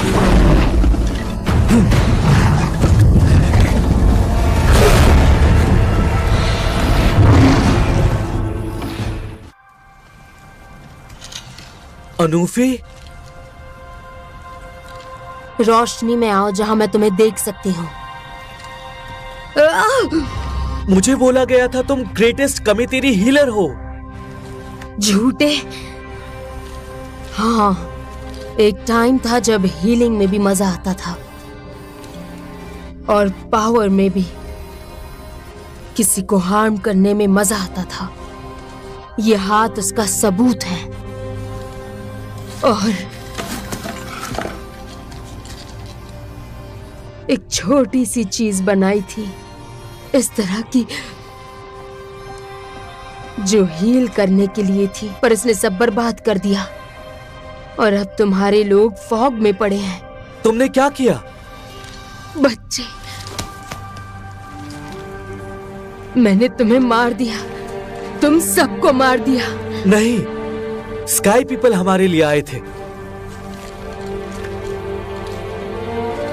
अनूफी, रोशनी में आओ जहां मैं तुम्हें देख सकती हूँ। मुझे बोला गया था तुम ग्रेटेस्ट कमितेरी हीलर हो। झूठे। हाँ, एक टाइम था जब हीलिंग में भी मजा आता था और पावर में भी। किसी को हार्म करने में मजा आता था। ये हाथ उसका सबूत है। और एक छोटी सी चीज बनाई थी इस तरह की जो हील करने के लिए थी, पर इसने सब बर्बाद कर दिया। और अब तुम्हारे लोग फॉग में पड़े हैं। तुमने क्या किया? बच्चे, मैंने तुम्हें मार दिया। तुम सबको मार दिया। नहीं, स्काई पीपल हमारे लिए आए थे।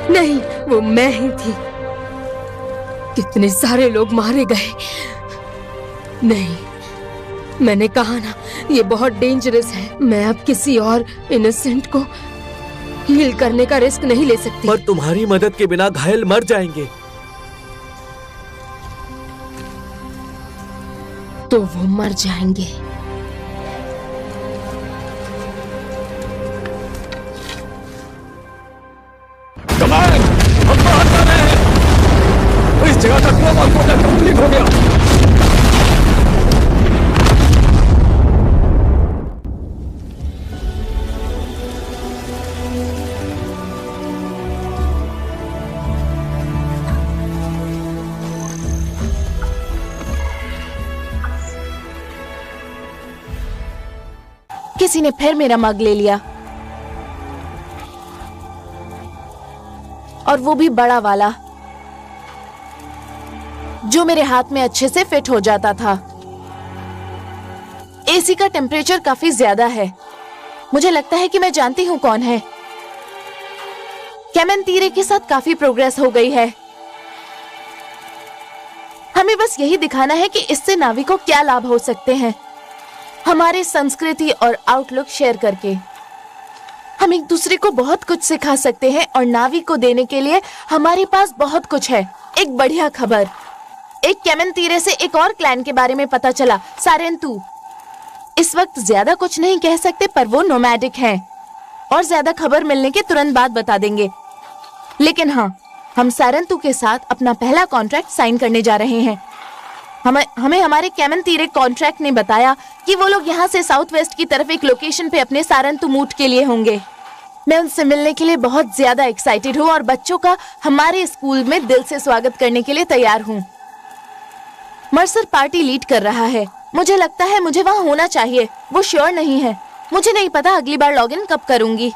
नहीं, वो मैं ही थी। कितने सारे लोग मारे गए। नहीं, मैंने कहा ना, ये बहुत डेंजरस है। मैं अब किसी और इनोसेंट को हील करने का रिस्क नहीं ले सकती। पर तुम्हारी मदद के बिना घायल मर जाएंगे। तो वो मर जाएंगे। कमान, हम बाहर जा रहे हैं। इस जगह का ग्लोबल कोटा कंप्लीट हो गया। किसी ने फिर मेरा मग ले लिया, और वो भी बड़ा वाला जो मेरे हाथ में अच्छे से फिट हो जाता था। एसी का टेम्परेचर काफी ज्यादा है। मुझे लगता है कि मैं जानती हूँ कौन है। केमेंतीरे के साथ काफी प्रोग्रेस हो गई है। हमें बस यही दिखाना है कि इससे नावी को क्या लाभ हो सकते हैं। हमारे संस्कृति और आउटलुक शेयर करके हम एक दूसरे को बहुत कुछ सिखा सकते हैं, और नावी को देने के लिए हमारे पास बहुत कुछ है। एक बढ़िया खबर, एक केमेंतीरे से एक और क्लैन के बारे में पता चला, सारेंतु। इस वक्त ज्यादा कुछ नहीं कह सकते, पर वो नोमैडिक हैं और ज्यादा खबर मिलने के तुरंत बाद बता देंगे। लेकिन हाँ, हम सारंतु के साथ अपना पहला कॉन्ट्रैक्ट साइन करने जा रहे हैं। हमें हमारे कैमन तीरे कॉन्ट्रैक्ट ने बताया कि वो लोग यहाँ से साउथ वेस्ट की तरफ एक लोकेशन पे अपने सारंतु मूट के लिए होंगे। मैं उनसे मिलने के लिए बहुत ज्यादा एक्साइटेड हूँ और बच्चों का हमारे स्कूल में दिल से स्वागत करने के लिए तैयार हूँ। मर्सर पार्टी लीड कर रहा है। मुझे लगता है मुझे वहाँ होना चाहिए। वो श्योर नहीं है। मुझे नहीं पता अगली बार लॉगिन कब करूंगी।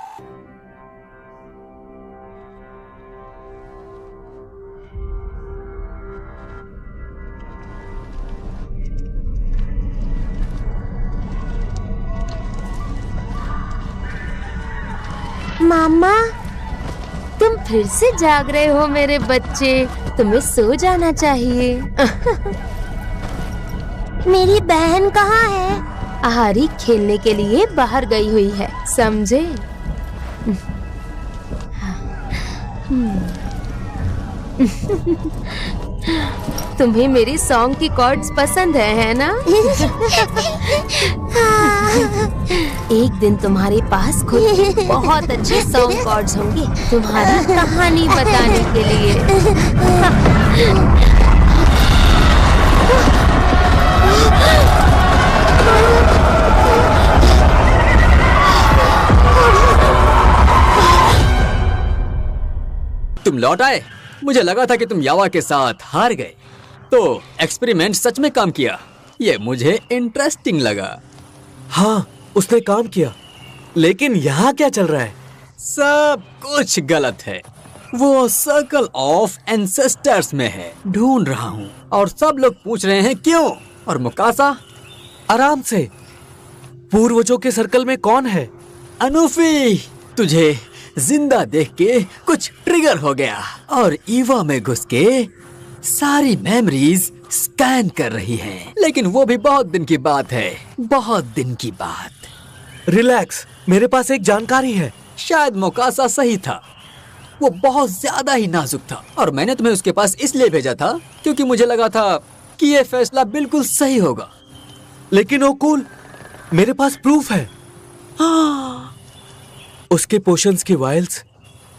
मामा, तुम फिर से जाग रहे हो मेरे बच्चे। तुम्हें सो जाना चाहिए। मेरी बहन कहाँ है? आहारी खेलने के लिए बाहर गई हुई है, समझे? तुम्हें मेरी सॉन्ग की कॉर्ड्स पसंद है ना? एक दिन तुम्हारे पास खुद बहुत अच्छे सॉन्ग कॉर्ड्स होंगे तुम्हारी कहानी बताने के लिए। तुम लौट आए। मुझे लगा था कि तुम यावा के साथ हार गए। तो एक्सपेरिमेंट सच में काम किया। ये मुझे इंटरेस्टिंग लगा। हाँ, उसने काम किया। लेकिन यहाँ क्या चल रहा है? सब कुछ गलत है। वो सर्कल ऑफ एंसेस्टर्स में है, ढूंढ रहा हूँ। और सब लोग पूछ रहे हैं क्यों। और मुकासा, आराम से। पूर्वजों के सर्कल में कौन है? अनूफी, तुझे जिंदा देख के कुछ ट्रिगर हो गया और ईवा में घुस के सारी मेमोरीज स्कैन कर रही है। लेकिन वो भी बहुत दिन की बात है, बहुत दिन की बात। रिलैक्स, मेरे पास एक जानकारी है। शायद मुकासा सही था। वो बहुत ज्यादा ही नाजुक था और मैंने तुम्हें उसके पास इसलिए भेजा था क्योंकि मुझे लगा था कि ये फैसला बिल्कुल सही होगा। लेकिन ओ कूल, मेरे पास प्रूफ है। उसके पोशंस की वायल्स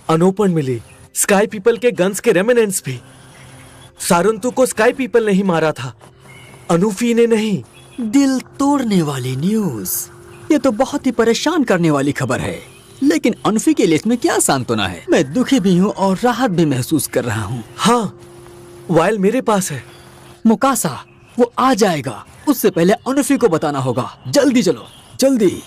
अनओपन मिली। स्काई पीपल के गन्स के रेमिनेंट्स भी। सारंतु को स्काई पीपल नहीं मारा था, अनूफी ने नहीं। दिल तोड़ने वाली न्यूज। ये तो बहुत ही परेशान करने वाली खबर है। लेकिन अनूफी के लिए इसमें क्या सांत्वना है? मैं दुखी भी हूँ और राहत भी महसूस कर रहा हूँ। हाँ, वायल मेरे पास है। मुकासा, वो आ जाएगा। उससे पहले अनूफी को बताना होगा। जल्दी चलो, जल्दी।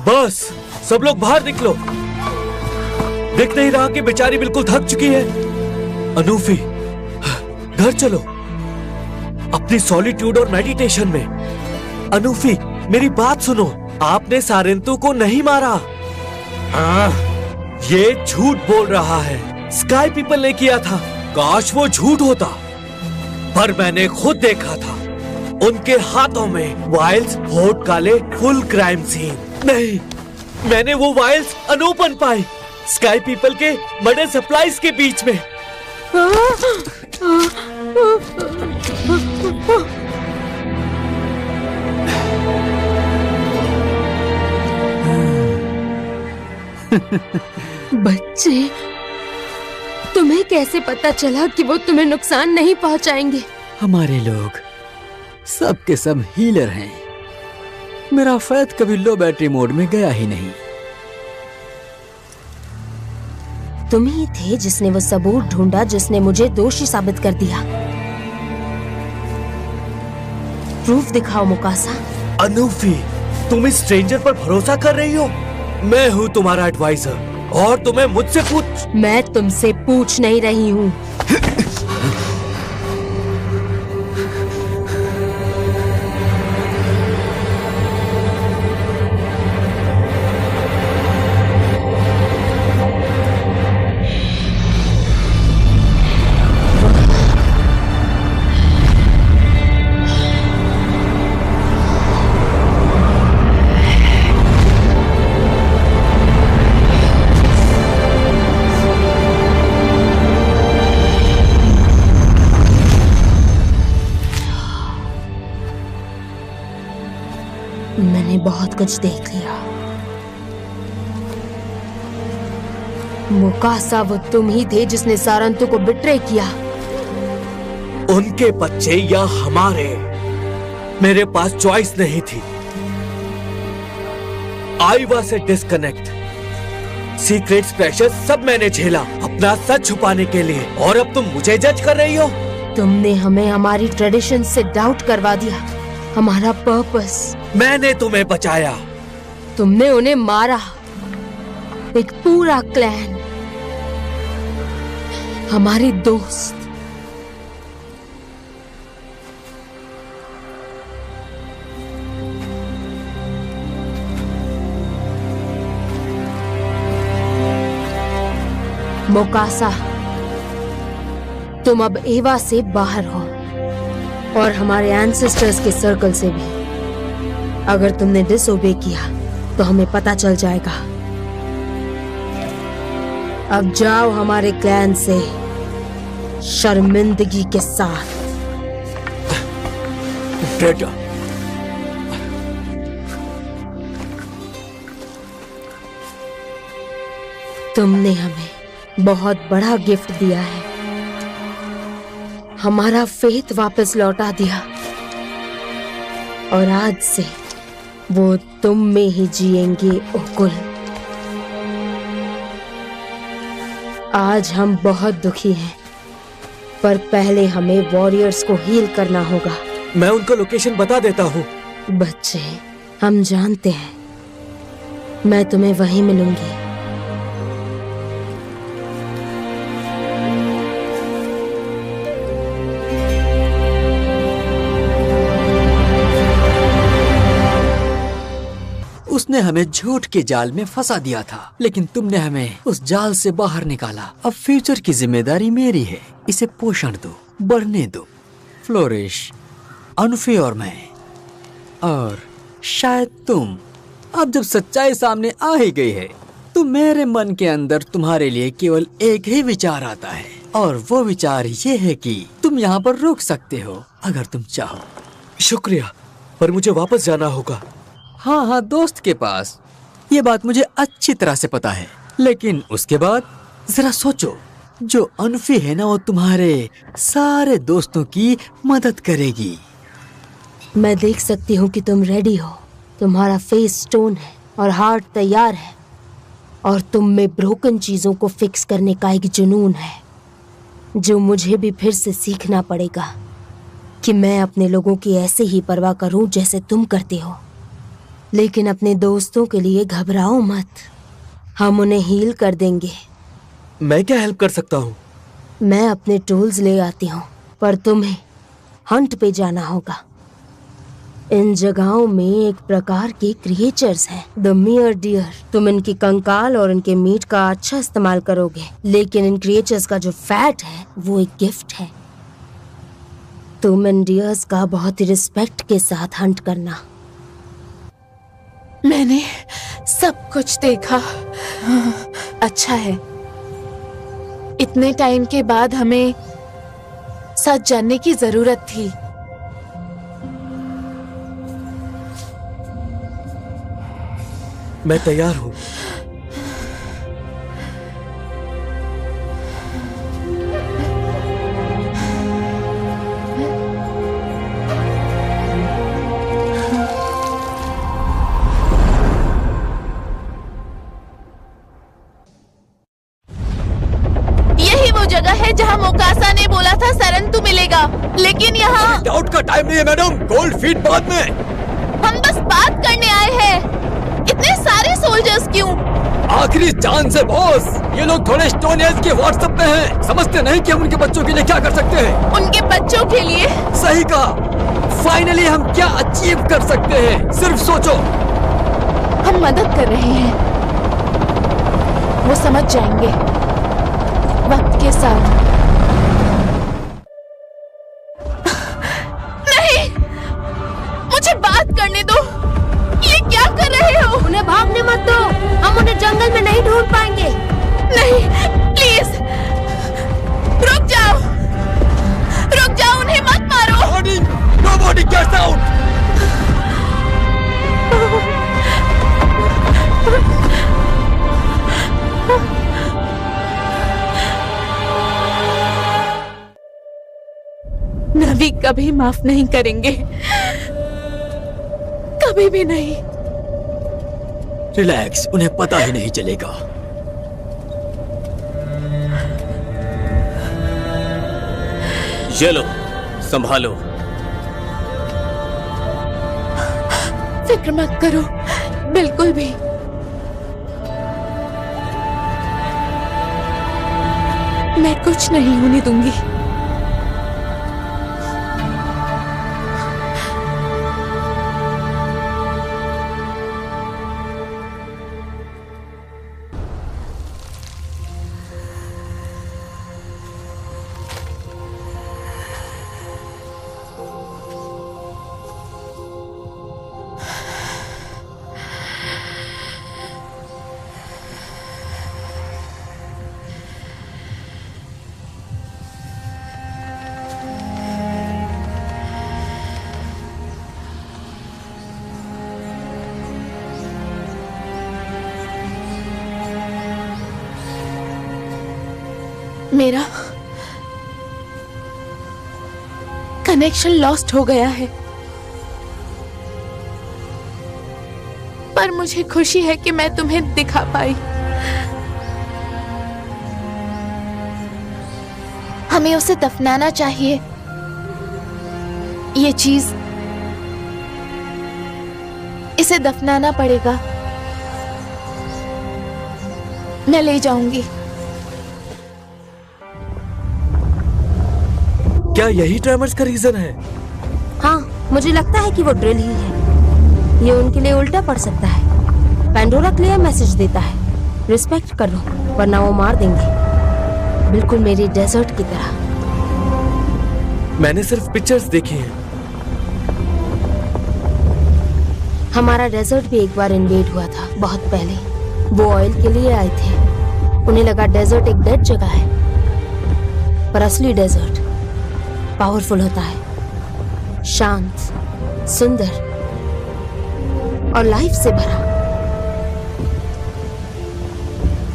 बस, सब लोग बाहर निकलो। दिख नहीं रहा कि बेचारी बिल्कुल थक चुकी है। अनूफी, घर चलो अपनी सॉलिट्यूड और मेडिटेशन में। अनूफी, मेरी बात सुनो। आपने सारंतु को नहीं मारा। ये झूठ बोल रहा है। स्काई पीपल ने किया था। काश वो झूठ होता, पर मैंने खुद देखा था। उनके हाथों में वाइल्स, होठ काले, फुल क्राइम सीन। नहीं, मैंने वो वाइल्स अनओपन पाई, स्काई पीपल के बड़े सप्लाईज के बीच में। बच्चे, तुम्हें कैसे पता चला कि वो तुम्हें नुकसान नहीं पहुंचाएंगे? हमारे लोग सब के सब हीलर हैं। मेरा फैथ कभी लो बैटरी मोड में गया ही नहीं। तुम ही थे जिसने वो सबूत ढूंढा जिसने मुझे दोषी साबित कर दिया। प्रूफ दिखाओ मुकासा। अनूफी, तुम इस स्ट्रेंजर पर भरोसा कर रही हो? मैं हूँ तुम्हारा एडवाइजर और तुम्हें मुझसे पूछ। मैं तुमसे पूछ नहीं रही हूँ। बहुत कुछ देख लिया। मुकासा वो तुम ही थे जिसने सारंतु को बिट्रे किया। उनके बच्चे या हमारे, मेरे पास चॉइस नहीं थी। आईवा से डिस्कनेक्ट, सीक्रेट्स, प्रेशर सब मैंने झेला अपना सच छुपाने के लिए, और अब तुम मुझे जज कर रही हो? तुमने हमें हमारी ट्रेडिशन से डाउट करवा दिया, हमारा पर्पस। मैंने तुम्हें बचाया। तुमने उन्हें मारा, एक पूरा क्लैन, हमारे दोस्त। मोकासा, तुम अब एवा से बाहर हो और हमारे एंसेस्टर्स के सर्कल से भी। अगर तुमने डिसओबे किया तो हमें पता चल जाएगा। अब जाओ हमारे क्लैन से शर्मिंदगी के साथ। बेटा, तुमने हमें बहुत बड़ा गिफ्ट दिया है, हमारा फेथ वापस लौटा दिया, और आज से वो तुम में ही जिएंगे उकुल। आज हम बहुत दुखी हैं, पर पहले हमें वॉरियर्स को हील करना होगा। मैं उनका लोकेशन बता देता हूँ। बच्चे, हम जानते हैं, मैं तुम्हें वहीं मिलूंगी। उसने हमें झूठ के जाल में फंसा दिया था, लेकिन तुमने हमें उस जाल से बाहर निकाला। अब फ्यूचर की जिम्मेदारी मेरी है। इसे पोषण दो, बढ़ने दो। फ्लोरिश, अनफे और मैं, और शायद तुम। अब जब सच्चाई सामने आ ही गई है तो मेरे मन के अंदर तुम्हारे लिए केवल एक ही विचार आता है, और वो विचार ये है कि तुम यहाँ पर रुक सकते हो अगर तुम चाहो। शुक्रिया, पर मुझे वापस जाना होगा। हाँ हाँ, दोस्त के पास। ये बात मुझे अच्छी तरह से पता है, लेकिन उसके बाद जरा सोचो, जो अनफी है ना, वो तुम्हारे सारे दोस्तों की मदद करेगी। मैं देख सकती हूँ कि तुम रेडी हो। तुम्हारा फेस स्टोन है और हार्ट तैयार है, और तुम में ब्रोकन चीजों को फिक्स करने का एक जुनून है, जो मुझे भी फिर से सीखना पड़ेगा कि मैं अपने लोगों की ऐसे ही परवाह करूं जैसे तुम करते हो। लेकिन अपने दोस्तों के लिए घबराओ मत, हम उन्हें हील कर देंगे। मैं क्या हेल्प कर सकता हूँ? मैं अपने टूल्स ले आती हूँ, पर तुम्हें हंट पे जाना होगा। इन जगहों में एक प्रकार के क्रिएचर्स हैं, द मियर डियर। तुम इनकी कंकाल और इनके मीट का अच्छा इस्तेमाल करोगे, लेकिन इन क्रिएचर्स का जो फैट है वो एक गिफ्ट है। तुम इन डियर्स का बहुत ही रिस्पेक्ट के साथ हंट करना। मैंने सब कुछ देखा। अच्छा है, इतने टाइम के बाद हमें सच जानने की जरूरत थी। मैं तैयार हूँ। जगह है जहाँ मोकासा ने बोला था सरंतु मिलेगा, लेकिन यहाँ डाउट का टाइम नहीं है मैडम, गोल्ड फीट बाद में। हम बस बात करने आए हैं। इतने सारे सोल्जर्स क्यों? आखिरी चांद से बॉस। ये लोग थोड़े स्टोन एज के व्हाट्सएप पे हैं, समझते नहीं कि हम उनके बच्चों के लिए क्या कर सकते हैं। उनके बच्चों के लिए? सही कहा। फाइनली हम क्या अचीव कर सकते हैं, सिर्फ सोचो। हम मदद कर रहे हैं, वो समझ जाएंगे वक्त के साथ। नहीं, मुझे बात करने दो। ये क्या कर रहे हो? उन्हें भागने मत दो, हम उन्हें जंगल में नहीं ढूंढ पाएंगे। नहीं, प्लीज रुक जाओ, रुक जाओ, उन्हें मत मारो। Nobody gets out. कभी माफ नहीं करेंगे, कभी भी नहीं। रिलैक्स, उन्हें पता ही नहीं चलेगा। ये लो, संभालो। फिक्र मत करो, बिल्कुल भी। मैं कुछ नहीं होने दूंगी। मेरा कनेक्शन लॉस्ट हो गया है, पर मुझे खुशी है कि मैं तुम्हें दिखा पाई। हमें उसे दफनाना चाहिए। ये चीज, इसे दफनाना पड़ेगा। मैं ले जाऊंगी। क्या यही ट्रेमर्स का रीजन है? हाँ, मुझे लगता है कि वो ड्रिल ही है। ये उनके लिए उल्टा पड़ सकता है। पैंडोरा क्लियर मैसेज देता है, रिस्पेक्ट कर लो वरना वो मार देंगे, बिल्कुल मेरी डेजर्ट की तरह। मैंने सिर्फ पिक्चर्स देखी हैं। हमारा डेजर्ट भी एक बार इन्वेड हुआ था, बहुत पहले। वो ऑयल के लिए आए थे। उन्हें लगा डेजर्ट एक डेड जगह है, पर असली डेजर्ट पावरफुल होता है, शांत, सुंदर और लाइफ से भरा।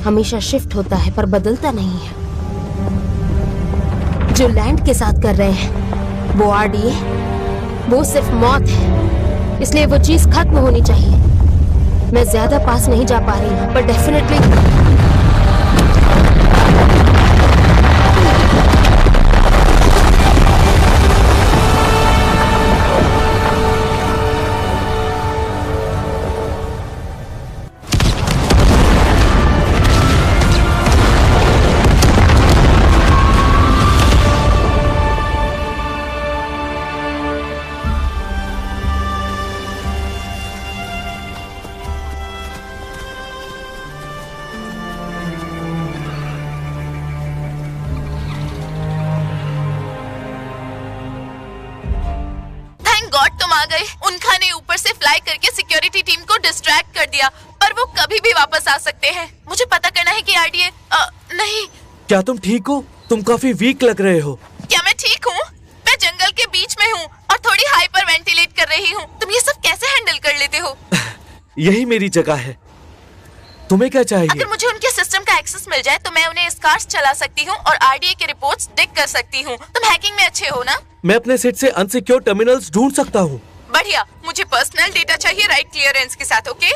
हमेशा शिफ्ट होता है पर बदलता नहीं है। जो लैंड के साथ कर रहे हैं वो आरडीए, वो सिर्फ मौत है, इसलिए वो चीज खत्म होनी चाहिए। मैं ज्यादा पास नहीं जा पा रही हूँ, पर डेफिनेटली उनका ने ऊपर से फ्लाई करके सिक्योरिटी टीम को डिस्ट्रैक्ट कर दिया, पर वो कभी भी वापस आ सकते हैं। मुझे पता करना है कि आरडीए नहीं। क्या तुम ठीक हो? तुम काफी वीक लग रहे हो। क्या मैं ठीक हूँ? मैं जंगल के बीच में हूँ और थोड़ी हाइपर वेंटिलेट कर रही हूँ। तुम ये सब कैसे हैंडल कर लेते हो? यही मेरी जगह है। तुम्हें क्या चाहिए? अगर मुझे उनके सिस्टम का एक्सेस मिल जाए तो मैं उन्हें स्कार्स चला सकती हूँ और आरडीए के रिपोर्ट्स डिग कर सकती हूँ। तुम हैकिंग में अच्छे हो ना? मैं अपने सेट से अनसिक्योर टर्मिनल्स ढूंढ सकता हूँ। बढ़िया, मुझे पर्सनल डेटा चाहिए राइट क्लियरेंस के साथ, ओके?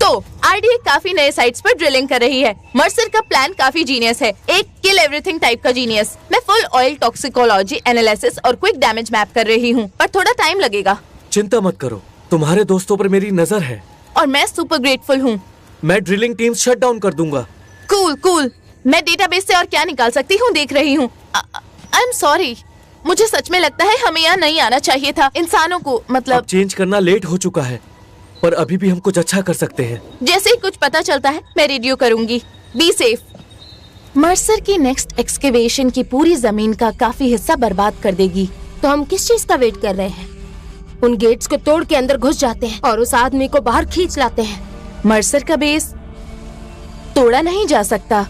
तो आरडीए काफी नए साइट्स पर ड्रिलिंग कर रही है। मर्सर का प्लान काफी जीनियस है, एक किल एवरीथिंग टाइप का जीनियस। मैं फुल ऑयल टॉक्सिकोलॉजी एनालिसिस और क्विक डैमेज मैप कर रही हूँ, पर थोड़ा टाइम लगेगा। चिंता मत करो, तुम्हारे दोस्तों पर मेरी नजर है और मैं सुपर ग्रेटफुल हूँ। मैं ड्रिलिंग टीम शट डाउन कर दूंगा। Cool cool. मैं डेटाबेस से और क्या निकाल सकती हूँ देख रही हूँ। आई एम सॉरी, मुझे सच में लगता है हमें यहाँ नहीं आना चाहिए था। इंसानों को मतलब अब चेंज करना लेट हो चुका है, पर अभी भी हम कुछ अच्छा कर सकते हैं। जैसे ही कुछ पता चलता है मैं रेडियो करूंगी। Be safe. मर्सर की नेक्स्ट एक्सकेवेशन की पूरी जमीन का काफी हिस्सा बर्बाद कर देगी। तो हम किस चीज का वेट कर रहे हैं? उन गेट्स को तोड़ के अंदर घुस जाते हैं और उस आदमी को बाहर खींच लाते हैं। मर्सर का बेस तोड़ा नहीं जा सकता।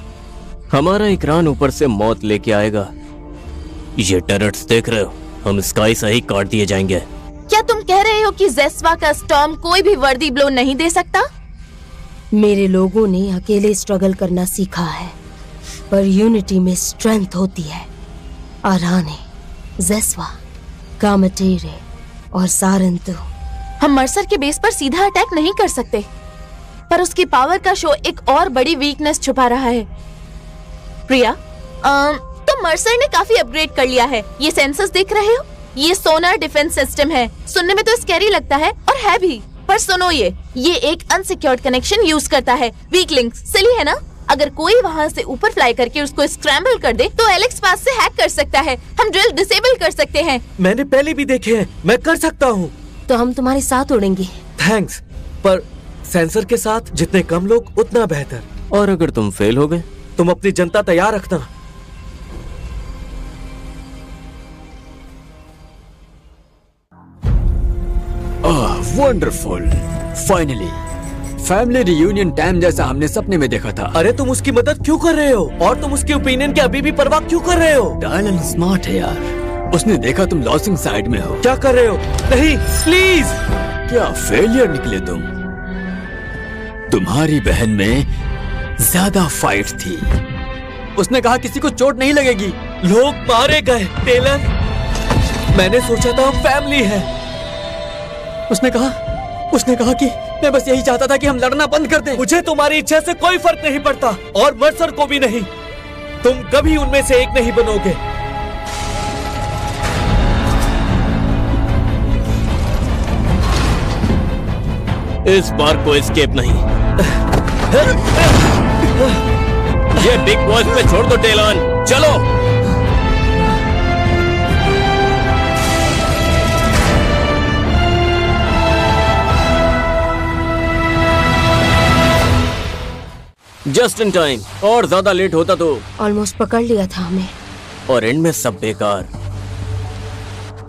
हमारा इकरान ऊपर से मौत लेके आएगा। ये टर्रेट्स देख रहे हो? हम स्काई से ही काट दिए जाएंगे। क्या तुम कह रहे हो कि ज़ेस्वा का स्टॉर्म कोई भी वर्दी ब्लो नहीं दे सकता? मेरे लोगों ने अकेले स्ट्रगल करना सीखा है, पर यूनिटी में स्ट्रेंथ होती है। आराने, ज़ेस्वा, कामटेरे और सारंतु। हम मर्सर के बेस पर सीधा अटैक नहीं कर सकते, पर उसकी पावर का शो एक और बड़ी वीकनेस छुपा रहा है। प्रिया, तो मर्सर ने काफी अपग्रेड कर लिया है। ये सेंसर्स देख रहे हो? ये सोनार डिफेंस सिस्टम है। सुनने में तो स्कैरी लगता है और है भी, पर सुनो ये एक अनसिक्योर्ड कनेक्शन यूज करता है। वीक लिंक सिली है ना? अगर कोई वहाँ से ऊपर फ्लाई करके उसको स्क्रैम्बल कर दे तो एलेक्स पास से हैक कर सकता है। हम ड्रिल डिसेबल कर सकते हैं। मैंने पहले भी देखे हैं, मैं कर सकता हूँ। तो हम तुम्हारे साथ उड़ेंगे। थैंक्स, पर सेंसर के साथ जितने कम लोग उतना बेहतर। और अगर तुम फेल हो गए? तुम अपनी जनता तैयार रखना। Wonderful, finally family reunion time जैसा हमने सपने में देखा था। अरे तुम उसकी मदद क्यों कर रहे हो? और तुम उसके ओपिनियन की अभी भी परवाह क्यों कर रहे हो? टाइलन स्मार्ट है यार, उसने देखा तुम लॉसिंग साइड में हो। क्या कर रहे हो? नहीं, प्लीज। क्या फेलियर निकले तुम? तुम्हारी बहन में ज्यादा फाइट थी। उसने कहा किसी को चोट नहीं लगेगी। लोग मारे गए टेलन। मैंने सोचा था हम फैमिली है। उसने कहा कि मैं बस यही चाहता था कि हम लड़ना बंद कर दें। मुझे तुम्हारी इच्छा से कोई फर्क नहीं पड़ता, और मर्सर को भी नहीं। तुम कभी उनमें से एक नहीं बनोगे। इस बार कोई एस्केप नहीं। ये बिग बॉस पे छोड़ दो टेलन, चलो। जस्ट इन टाइम, और ज्यादा लेट होता तो ऑलमोस्ट पकड़ लिया था हमें। और एंड में सब बेकार।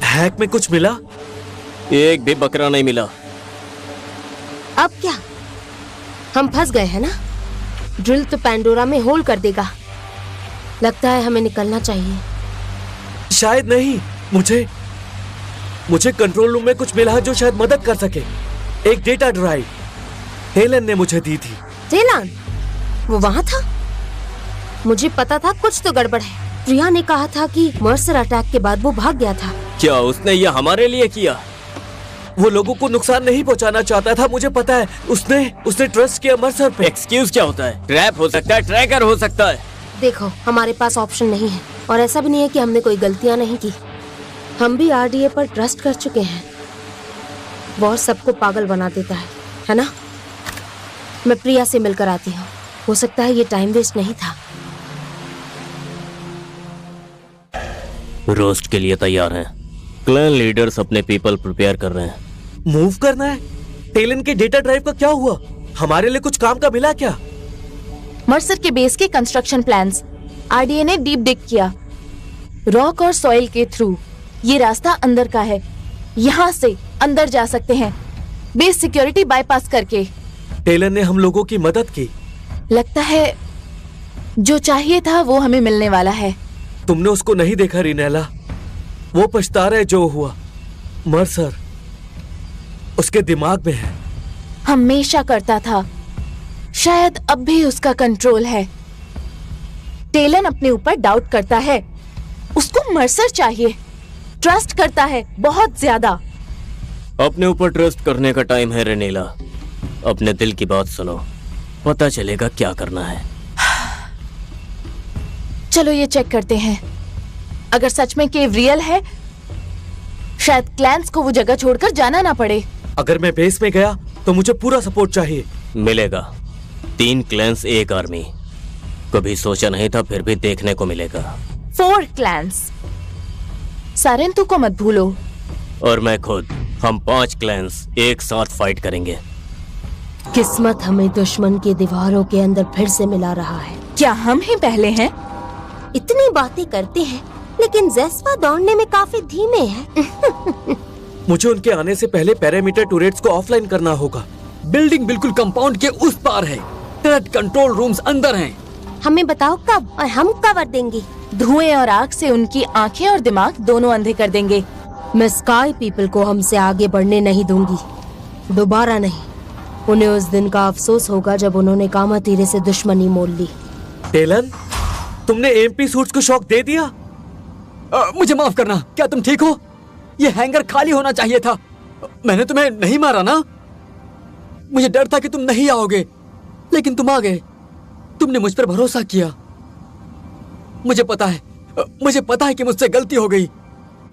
हैक में कुछ मिला? एक भी बकरा नहीं मिला। अब क्या? हम फंस गए हैं ना? ड्रिल तो पैंडोरा में होल कर देगा। लगता है हमें निकलना चाहिए। शायद नहीं। मुझे कंट्रोल रूम में कुछ मिला है जो शायद मदद कर सके। एक डेटा ड्राइव टेलन ने मुझे दी थी। टेलन? वो वहाँ था? मुझे पता था कुछ तो गड़बड़ है। प्रिया ने कहा था कि मर्सर अटैक के बाद वो भाग गया था। क्या उसने ये हमारे लिए किया? वो लोगों को नुकसान नहीं पहुंचाना चाहता था, मुझे पता है। उसने ट्रस्ट किया मर्सर पे। एक्सक्यूज क्या होता है? ट्रैप हो सकता है, ट्रैकर हो सकता है। देखो, हमारे पास ऑप्शन नहीं है, और ऐसा भी नहीं है कि हमने कोई गलतियाँ नहीं की। हम भी आरडीए पर ट्रस्ट कर चुके हैं। वॉर सबको पागल बना देता है ना? मैं प्रिया से मिलकर आती हूँ। हो सकता है ये टाइम वेस्ट नहीं था। रोस्ट के लिए तैयार हैं। क्लैन लीडर्स अपने पीपल प्रिपेयर कर रहे हैं। मूव करना है। टेलन के डेटा ड्राइव का क्या हुआ? हमारे लिए कुछ काम का मिला क्या? मर्सर के बेस के कंस्ट्रक्शन प्लान्स आरडीए ने डीप डिग किया। रॉक और सॉइल के थ्रू ये रास्ता अंदर का है। यहाँ से अंदर जा सकते हैं, बेस सिक्योरिटी बाईपास करके। टेलन ने हम लोगों की मदद की। लगता है जो चाहिए था वो हमें मिलने वाला है। तुमने उसको नहीं देखा रिनेला? वो पछता रहा है जो हुआ। मर्सर उसके दिमाग में है। हमेशा करता था, शायद अब भी उसका कंट्रोल है। टेलन अपने ऊपर डाउट करता है। उसको मर्सर चाहिए। ट्रस्ट करता है बहुत ज्यादा। अपने ऊपर ट्रस्ट करने का टाइम है रेनेला। अपने दिल की बात सुनो, पता चलेगा क्या करना है। चलो ये चेक करते हैं। अगर सच में केव रियल है, शायद क्लैंस को वो जगह छोड़कर जाना ना पड़े। अगर मैं बेस में गया तो मुझे पूरा सपोर्ट चाहिए। मिलेगा। 3 क्लैंस, 1 आर्मी। कभी सोचा नहीं था, फिर भी देखने को मिलेगा। 4 क्लैंस। सारेंतु को मत भूलो। और मैं खुद। हम 5 क्लैंस एक साथ फाइट करेंगे। किस्मत हमें दुश्मन की दीवारों के अंदर फिर से मिला रहा है। क्या हम ही पहले हैं? इतनी बातें करते हैं, लेकिन जेस्पा दौड़ने में काफी धीमे हैं। मुझे उनके आने से पहले पैरामीटर टूरेट्स को ऑफलाइन करना होगा। बिल्डिंग बिल्कुल कंपाउंड के उस पार है। टर्रेट कंट्रोल रूम्स अंदर हैं। हमें बताओ कब, और हम कवर देंगे। धुएं और आग से उनकी आंखें और दिमाग दोनों अंधे कर देंगे। मैं स्काई पीपल को हमसे आगे बढ़ने नहीं दूंगी, दोबारा नहीं। उन्हें उस दिन का अफसोस होगा जब उन्होंने कामातीरे से दुश्मनी मोल ली। टेलन, तुमने एमपी सूट्स को शॉक दे दिया। मुझे माफ करना। क्या तुम ठीक हो? ये हैंगर खाली होना चाहिए था। मैंने तुम्हें नहीं मारा ना? मुझे डर था कि तुम नहीं आओगे, लेकिन तुम आ गए। तुमने मुझ पर भरोसा किया। मुझे पता है कि मुझसे गलती हो गई।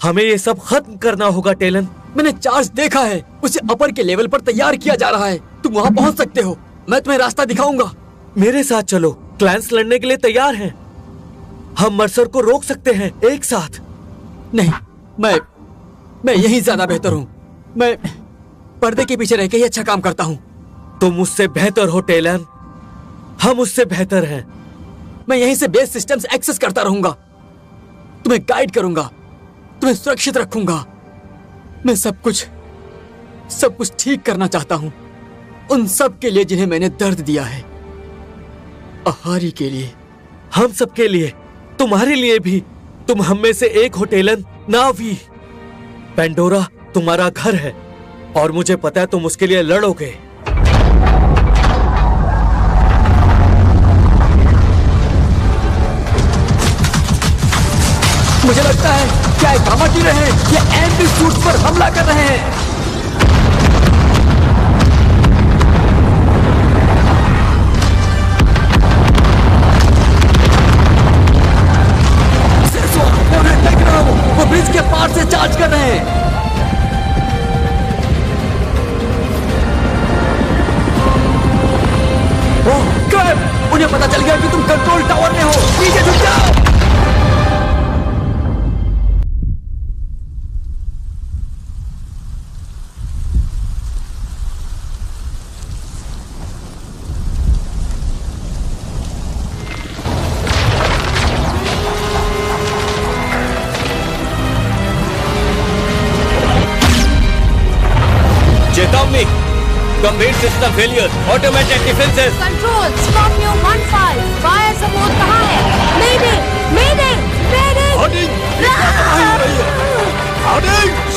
हमें ये सब खत्म करना होगा टेलन। मैंने चार्ज देखा है, उसे अपर के लेवल पर तैयार किया जा रहा है। तुम वहां पहुंच सकते हो, मैं तुम्हें रास्ता दिखाऊंगा। मेरे साथ चलो, क्लैंस लड़ने के लिए तैयार हैं। हम मर्सर को रोक सकते हैं एक साथ। नहीं, मैं यही ज्यादा बेहतर हूँ। मैं पर्दे के पीछे रह के ही अच्छा काम करता हूँ। तुम उससे बेहतर हो टेलन, हम उससे बेहतर हैं। मैं यहीं से बेस सिस्टम्स एक्सेस करता रहूंगा, तुम्हें गाइड करूंगा, तुम्हें सुरक्षित रखूंगा। मैं सब कुछ ठीक करना चाहता हूं, उन सब के लिए जिन्हें मैंने दर्द दिया है। अहारी के लिए, हम सब के लिए, तुम्हारे लिए भी। तुम हम में से एक हो टेलन, नावी। पेंडोरा तुम्हारा घर है और मुझे पता है तुम उसके लिए लड़ोगे। मुझे लगता है क्या कामाटी रहे, ये एंटी सूट्स पर हमला कर रहे हैं। मैं उन्हें देख रहा हूं, वो ब्रिज के पार से चार्ज कर रहे हैं। ओह, क्रैप! उन्हें पता चल गया कि तुम कंट्रोल टावर में हो। नीचे झुक जाओ। चेतावनी, गंभीर system failure, automatic defences. Control, Scorpio 15, fire support कहाँ है? मेरे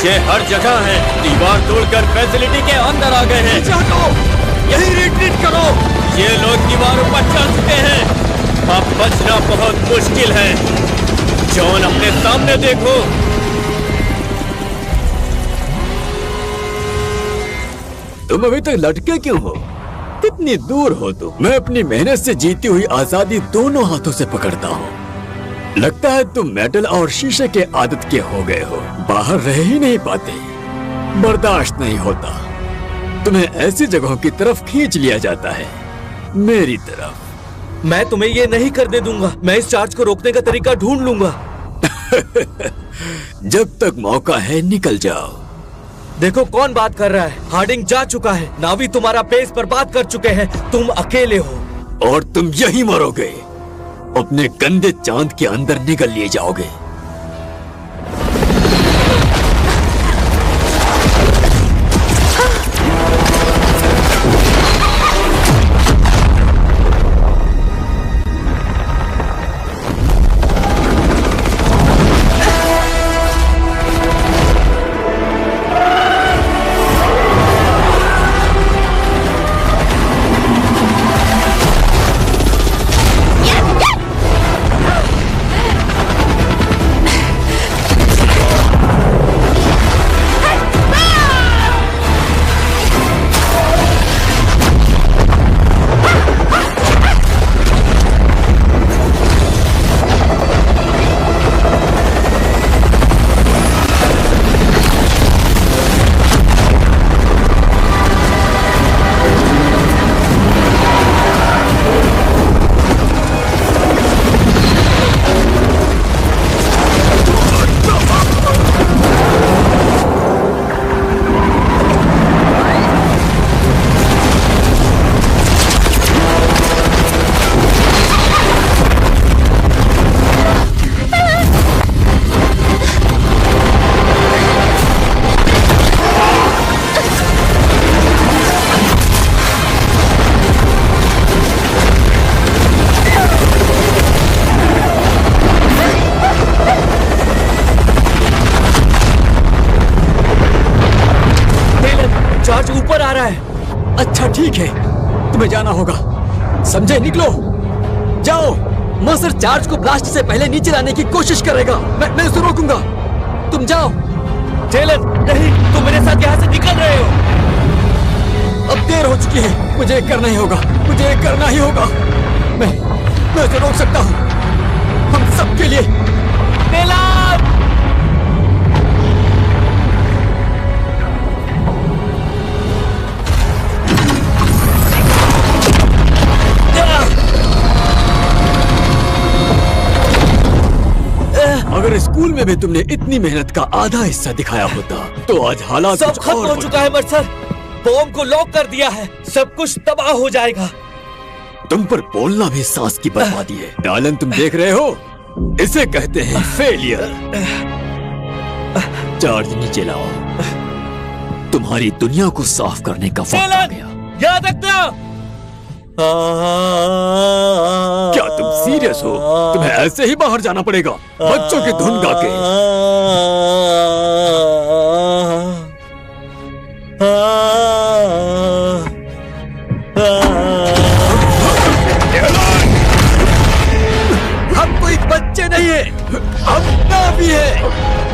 ये हर जगह है, दीवार तोड़कर फैसिलिटी के अंदर आ गए हैं। यही रिट्रीट करो। ये लोग दीवारों पर चढ़ चुके हैं, अब बचना बहुत मुश्किल है। जॉन, अपने सामने देखो। तुम अभी तक लटके क्यों हो? कितनी दूर हो तुम? मैं अपनी मेहनत से जीती हुई आजादी दोनों हाथों से पकड़ता हूँ। लगता है तुम मेटल और शीशे के आदत के हो गए हो, बाहर रह ही नहीं पाते, बर्दाश्त नहीं होता। तुम्हें ऐसी जगहों की तरफ खींच लिया जाता है, मेरी तरफ। मैं तुम्हें ये नहीं करने दूंगा। मैं इस चार्ज को रोकने का तरीका ढूंढ लूंगा। जब तक मौका है निकल जाओ। देखो कौन बात कर रहा है। हार्डिंग जा चुका है, नावी तुम्हारा पेस बर्बाद कर चुके हैं। तुम अकेले हो और तुम यही मरोगे, अपने गंदे चांद के अंदर निकल लिए जाओगे। अच्छा ठीक है, तुम्हें जाना होगा, समझे? निकलो, जाओ। मर्सर चार्ज को ब्लास्ट से पहले नीचे लाने की कोशिश करेगा। मैं उसे रोकूंगा। तुम जाओ। टेलन, नहीं, तुम मेरे साथ यहाँ से निकल रहे हो। अब देर हो चुकी है, मुझे एक करना ही होगा, मुझे एक करना ही होगा। मैं उसे रोक सकता हूँ, हम सबके लिए। टेलन! अगर स्कूल में भी तुमने इतनी मेहनत का आधा हिस्सा दिखाया होता तो आज हालात सब कुछ खत्म और हो चुका है मर्सर। बॉम्ब को लॉक कर दिया है, सब कुछ तबाह हो जाएगा। तुम पर बोलना भी सांस की बर्बादी है। डालन, तुम देख रहे हो, इसे कहते हैं फेलियर। चार्ज नीचे लाओ, तुम्हारी दुनिया को साफ करने का वक्त आ गया। याद रखना। क्या तुम सीरियस हो? तुम्हें ऐसे ही बाहर जाना पड़ेगा, बच्चों की धुन गा के। हम कोई बच्चे नहीं है, हम ना भी है।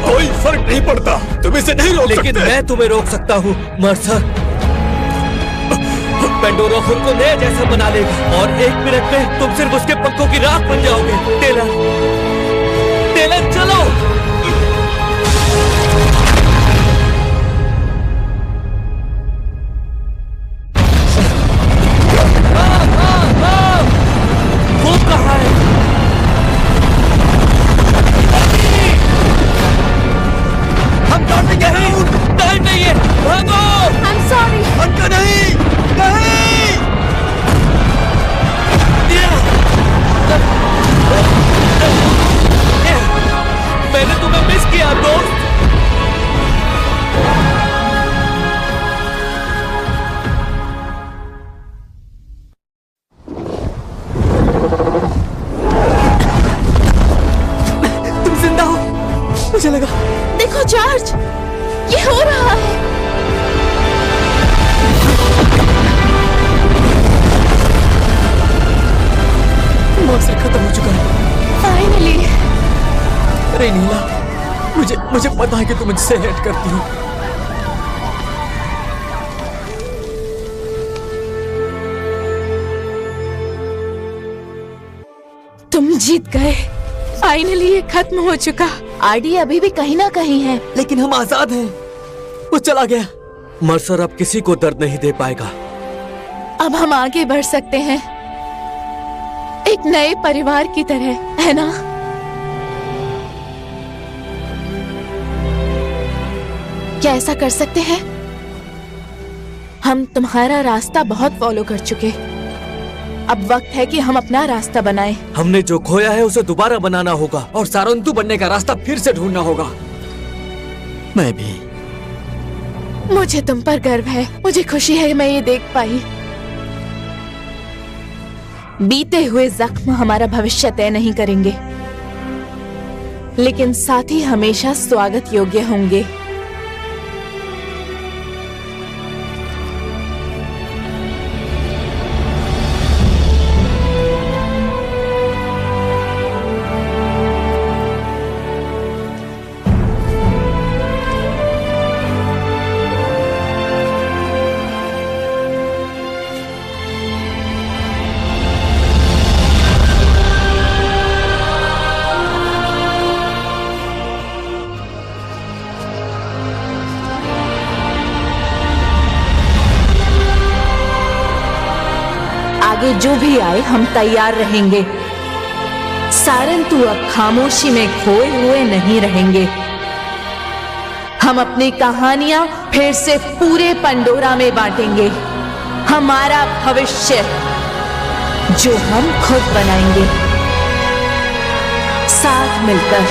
कोई फर्क नहीं पड़ता, तुम इसे नहीं रोक लेकिन सकते। मैं तुम्हें रोक सकता हूँ मर्सर। पेंडोरा खुद को नया जैसा बना लेगा और 1 मिनट में तुम सिर्फ उसके पंखों की राख बन जाओगे। टेलन, टेलन चलो। वो कहाँ है? हम लौटेंगे नहीं, टाइम नहीं है, भागो। I'm sorry. अंका नहीं, नहीं। मैंने तुम्हें मिस किया दोस्त। तुम जिंदा हो, मुझे लगा। देखो चार्ज, ये हो रहा है। मौसम खत्म हो चुका है। फाइनली। अरे नीला, मुझे पता है कि तुम मुझसे हेट करती हो। तुम जीत गए, फाइनली ये खत्म हो चुका। आरडी अभी भी कहीं ना कहीं है। लेकिन हम आजाद हैं। वो चला गया। मर्सर अब किसी को दर्द नहीं दे पाएगा। अब हम आगे बढ़ सकते हैं, एक नए परिवार की तरह, है ना? क्या ऐसा कर सकते हैं? हम तुम्हारा रास्ता बहुत फॉलो कर चुके, अब वक्त है कि हम अपना रास्ता बनाएं। हमने जो खोया है उसे दोबारा बनाना होगा और सारंतु बनने का रास्ता फिर से ढूंढना होगा। मैं भी। मुझे तुम पर गर्व है, मुझे खुशी है मैं ये देख पाई। बीते हुए जख्म हमारा भविष्य तय नहीं करेंगे, लेकिन साथ ही हमेशा स्वागत योग्य होंगे। आगे जो भी आए हम तैयार रहेंगे। सारंतु अब खामोशी में खोए हुए नहीं रहेंगे। हम अपनी कहानियां फिर से पूरे पंडोरा में बांटेंगे। हमारा भविष्य जो हम खुद बनाएंगे, साथ मिलकर।